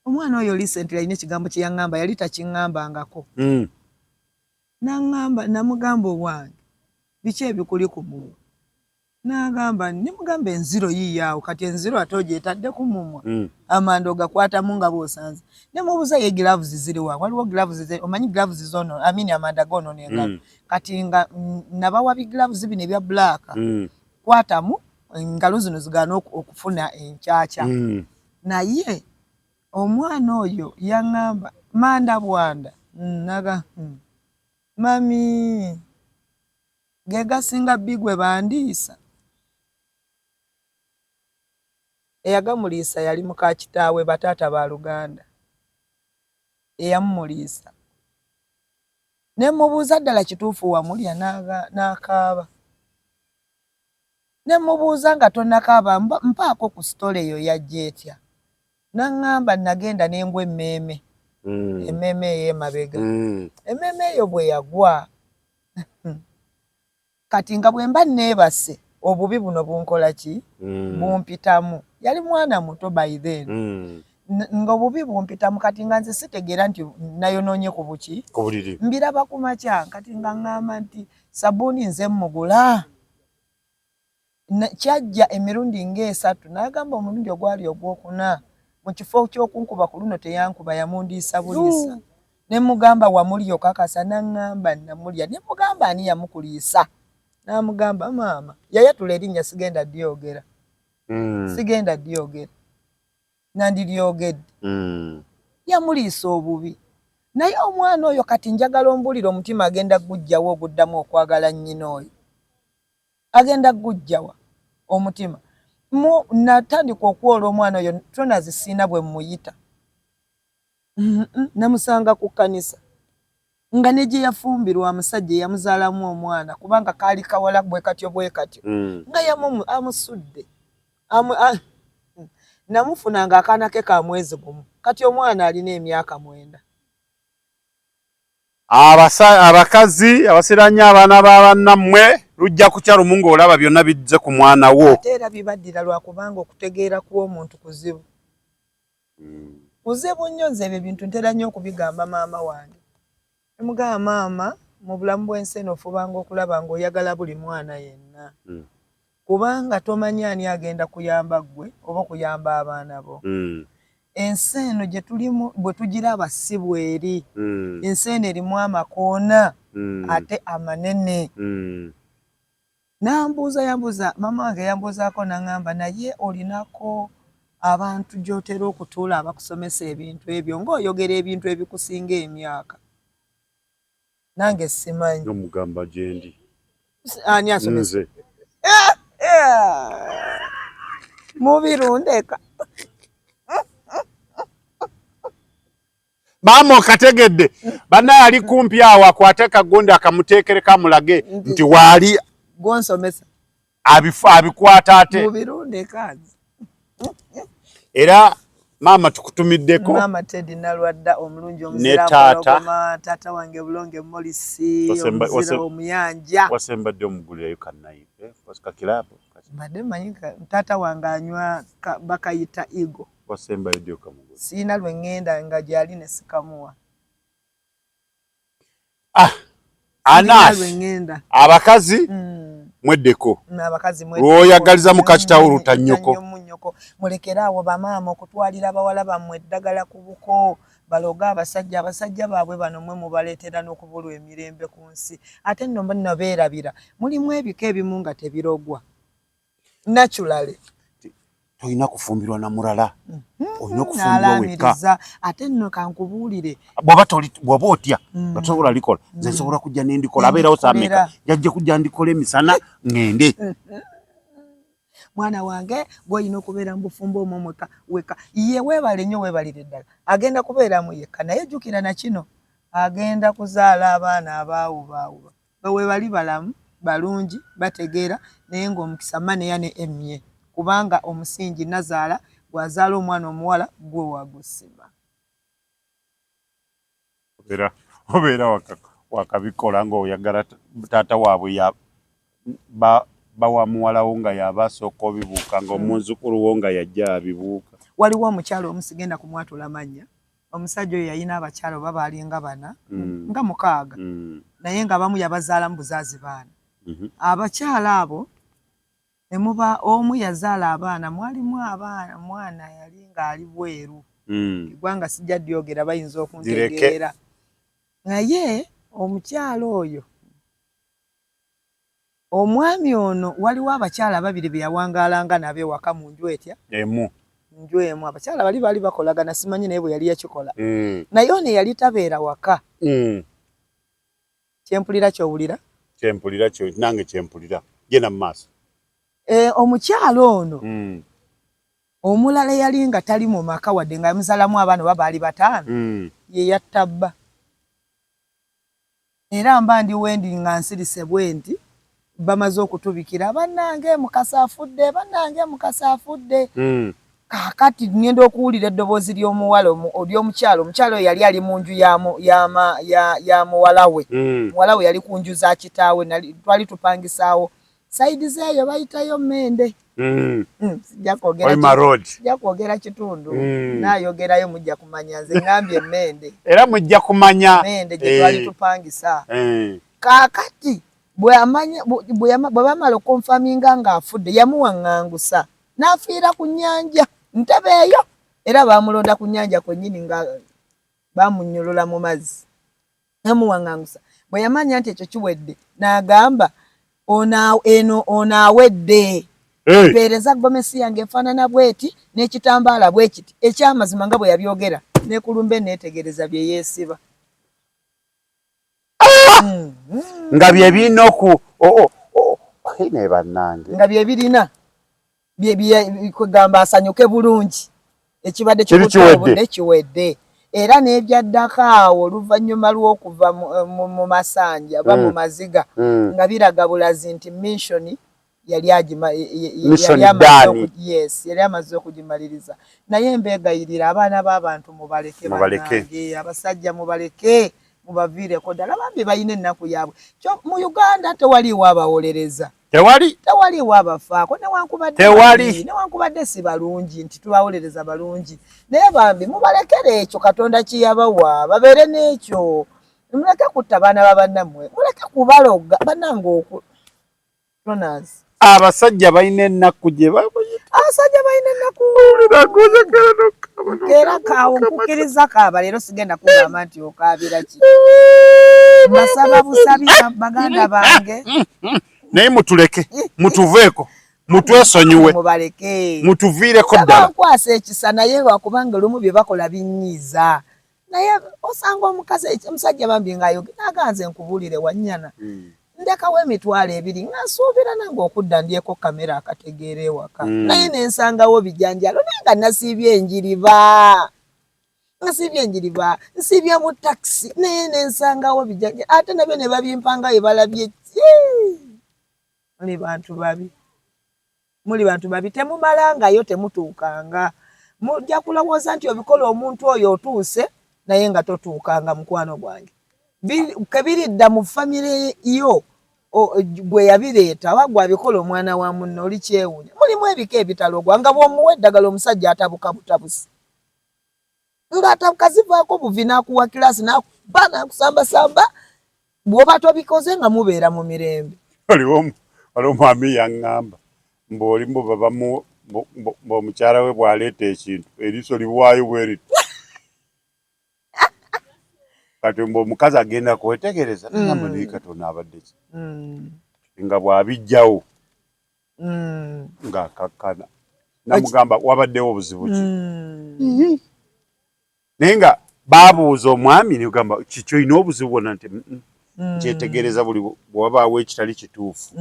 omwana oyo recently alina ekigambo kye yaŋŋamba yali takiŋŋambangako n'aŋŋamba namugamba owange biki ebikuli ku mumwa n'agamba nimugamba enziro yiiyaawo kati enziro ate ogyetadde ku mumwa amanda ogakwatamu nga bw'osanze ne mubuuza ye gloves ziri wa waliwo gloves omanyi gloves zono amini amanda gono n'engalo kati nga nabawa bi gloves bino ebya black kwatamu engalo zino zigaana okufuna enkyakya naye omwana oyo yaŋŋamba manda bwanda naga mami gegasinga bigwe bandiisa eyagamuliisa yali muka kitaawe bataata ba Luganda eyamumuliisa ne mubuuza ddala kituufu wamulya n'akaaba ne mubuuza nga tonnakaaba mpaako ku sitole eyo yajja etya n'aŋŋamba nagenda n'embwa emmeeme emmeeme eyo emabega emmeeme eyo bwe yagwa kati nga bwe mba neebase obubi buno bunkola ki bumpitamu yali mwana muto by then nga obubi bumpitamu kati nga nze sitegeera nti nayonoonye ku buki mbiraba ku makya kati nga ŋŋamba nti sabuuni nze mmugula kyajja emirundi ng'esatu n'agamba omulundi ogwali ogwokuna mu kifo ky'okunkuba ku luno teyankuba yamundiisa buliisa ne mugamba wamulya okakasa n'aŋŋamba namulya ne mugamba ani yamukuliisa n'amugamba maama yayatula erinnya sigenda dyogera sigenda dyogera nandiryogedde yamuliisa obubi naye omwana oyo kati njagala ombulira omutima agenda gujjawo oguddamu okwagala nnyina oyo agenda gujjawa omutima natandika okwola omwana oyo tonazisiina bwe muyita namusanga ku kkanisa nga ne gye yafumbirwa amusajja yamuzaalamu omwana kubanga kaali kawala bwe katyo nga amusudde namufunanga akaana ke ka mwezi gumu kati omwana alina emyaka 9 abakazi abasiranya abaana b'abannammwe lujja kukya lumu ng'olaba byonna bijje ku mwana wo ate era bibaddira lwakubanga okutegeera kw'omuntu kuzibu kuzibu nnyo nze ebyo bintu ntera nnyo okubigamba maama wange emugamba maama mu bulamu bw'ensi eno ofubanga okulaba ng'oyagala buli mwana yenna kubanga tomanyi ani agenda kuyamba ggwe oba okuyamba abaana bo ensi eno gye tulimu bwe tugiraba si bweri ensi eno erimu amakoona ate amanene yambuuza mama wange yambuuzaako n'aŋŋamba naye olinako abantu gy'otera okutuula abakusomesa ebintu ebyo ng'oyogera ebintu ebikusinga emyaka nange simanyi omugamba gyendi ani asomesa mubirundeka maama okategedde bannaye ali kumpi awo akwate kagonde akamuteekereko amulage nti waali gwonsomesa abikwata ate mubirundeka era maama tukutumiddeko maama Teddy Nalwadda omulungi omuzira mpologoma taata wange bulonge Molisi omuzira omuyanja wasembadde omugulirayo kannayive wasika kilabu mbadde manyi taata wange anywa bakayita Igo wasemba idio kamugo sina lwengenda nga jali ne sikamuwa Anas abakazi mweddeko abakazi oyagaliza mukakitawo rutanyoko mulekerawo bamaama okutwalira abawala bammwe eddagala ku buko baloga abasajja baabwe bano mwe mubaleetera n'okubulwa emirembe ku nsi ate nno bonna beerabira mulimu ebika ebimu nga tebirogwa naturally toyina kufumbirwa na mulala olina okufumbirwa wekka ate nno kankubuulire bw'oba otya nga tosobola likola nze nsobola kujja n'endikola abeerawo saameka jajja kujja ndikola emisana ngende mwana wange gw'olina okubeera mu bufumbo omwo weka ye weebale nnyo weebalire ddala agenda kubeeramu yekka naye jjukira na kino agenda kuzaala abaana abaawubaawuba bwe bali balamu balungi bategeera naye ng'omukisa maneya ne emye kubanga omusingi nazaala bw'azaala omwana omuwala gwe wagusima obeera wakabikola ng'oyagala taata waabwe bawa muwalawo nga yabasooka obibuuka ng'omuzukulu wo nga yajja abibuuka waliwo omukyalo omu sigenda kumwatula mannya omusajja oyo yalina abakyalo oba baalinga bana nga 6 naye nga bamu yabazaala mu buzaazi baana abakyala abo emuba omu yazaala abaana mwalimu abaana mwana yali ng'ali bweru eggwanga sijja dyogera bayinza okuntegeera naye omukyalo oyo omwami ono waliwo abakyala babiri be yawangaalanga nabo ewaka mu nju etya nju emu abakyala bali bakolagana simanyi naye bwe yali yakikola naye ono yali tabeera waka kyempulira kyowulira nange kyempulira genda mu maaso omukyalo ono omulala yali nga tali mu maka wadde nga yamuzaalamu abaana oba baali 5 ye yattabba era mba ndi wendi nga nsirise bwendi bamaze okutubikira bannange mukasa afudde kakati ngenda okuwulira eddoboozi ly'omuwala omukyalo yali ali mu nju ya muwala we muwala we yali ku nju za kitaawe twali tupangisaawo saidi zeeyo bayitayo Mende sijja kwogera kitundu naayogerayo mujja kumanya nze ngambye Mende era mujja kumanya Mende gye twali tupangisa kaakati bwe bamala okonfaminga ng'afudde yamuwaŋŋangusa n'afiira ku nnyanja ntebe eyo era baamulonda ku nnyanja kwennyini nga baamunnyolola mu mazzi yamuwaŋŋangusa bwe yamanya nti ekyo kiwedde n'agamba ono awedde mpeereza gomesi yange efaanana bweti n'ekitambaala bwe kiti ekyamazima nga bwe yabyogera nekulumbe neetegereza bye yeesiba nga bye birina bannange nga bye birina kwegamba asanyuke bulungi ekibadde kikutobudde kiwedde era n'ebyaddako awo oluvannyuma lw'okuva mu masanja oba mu maziga nga biraga bulazi nti mission yali amaze okugimaliriza naye mbeegayirira abaana b'abantu mubaleke bannange abasajja mubaleke mubaviireko ddala bambi balina ennaku yaabwe mu Uganda tewaliwo abawolereza tewaliwo abafaako newankubadde si balungi nti tubawolereza balungi naye bambi mubalekere ekyo Katonda kiyabawa babeere n'ekyo muleke kutta baana babannammwe muleke kubaloga bannange abasajja balina ennaku gye abasajja balina ennaku era kaawo nkukkiriza kaaba leero sigenda kugamba nti okaabira ki mbasaba busabi baganda bange naye mutuleke mutuveeko mutwesonyiwe mutuviireko ddala nkwasa ekisa naye lwakubanga olumu bye bakola binyiiza naye osanga omusajja bambi ng'ayogera aganze nkubuulire wannyana ndekawo emitwalo 2 nga nsuubira nange okudda ndyeko kamera akategeera ewaka naye nensangawo bijanjalo naye nga nasiibye enjiriba nsiibye mu takisi naye nensangawo bijanjalo ate nabyo ne babimpanga bye balabye muli bantu babi temumalangayo temutuukanga mujja kulowooza nti obikola omuntu oyo otuuse naye nga totuukanga mukwano gwange kebiridda mu famire yo gwe yabireeta wagwa abikola omwana wa munno oli kyewuunya mulimu ebika ebitalogwa nga bw'omuwa eddagala omusajja atabuka butabusi ng'atabuka zivaako buvi n'akuwa kirasi n'akuba n'akusambasamba bw'oba tobikoze nga mubeera mu mirembe. Waliwo omwami yaŋŋamba mb'oli baba omukyala we bw'aleeta ekintu eriiso liwaayo bweriti kati omukazi agenda kwetegereza nagamba naye Katonda abadde ki nga bw'abijjawo ng'akakkana namugamba wabaddewo obuzibu ki naye nga baabuuza omwami negamba kiki olina obuzibu bwonna nti kyetegereza buli bw'wabaawo ekitali kituufu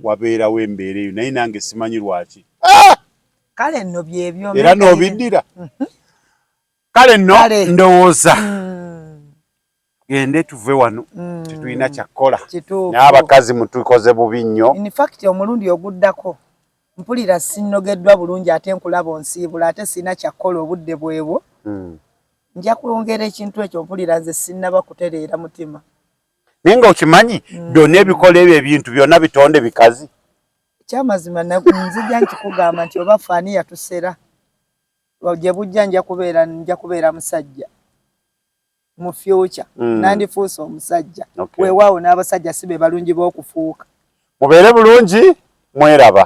wabeerawo embeera eyo naye nange simanyi lwaki kale nno byebyo era n'obiddira kale nno ndowooza gende tuve wano tetulina kyakkola naye abakazi mutukoze bubi nnyo. In fact omulundi oguddako mpulira sinnogeddwa bulungi ate nkulaba onsiibula ate sina kyakkola obudde bwebwo nja kwongera ekintu ekyo mpulira nze sinnaba kutereera mutima naye nga okimanyi byonna ebikola ebyo ebintu byonna bitonde bikazi kyamazima nzija nkikugamba nti oba faani yatusera gye bujja nja kubeera musajja mu future nandifuusa omusajja weewaawo n'abasajja si be balungi b'okufuuka mubeere bulungi mweraba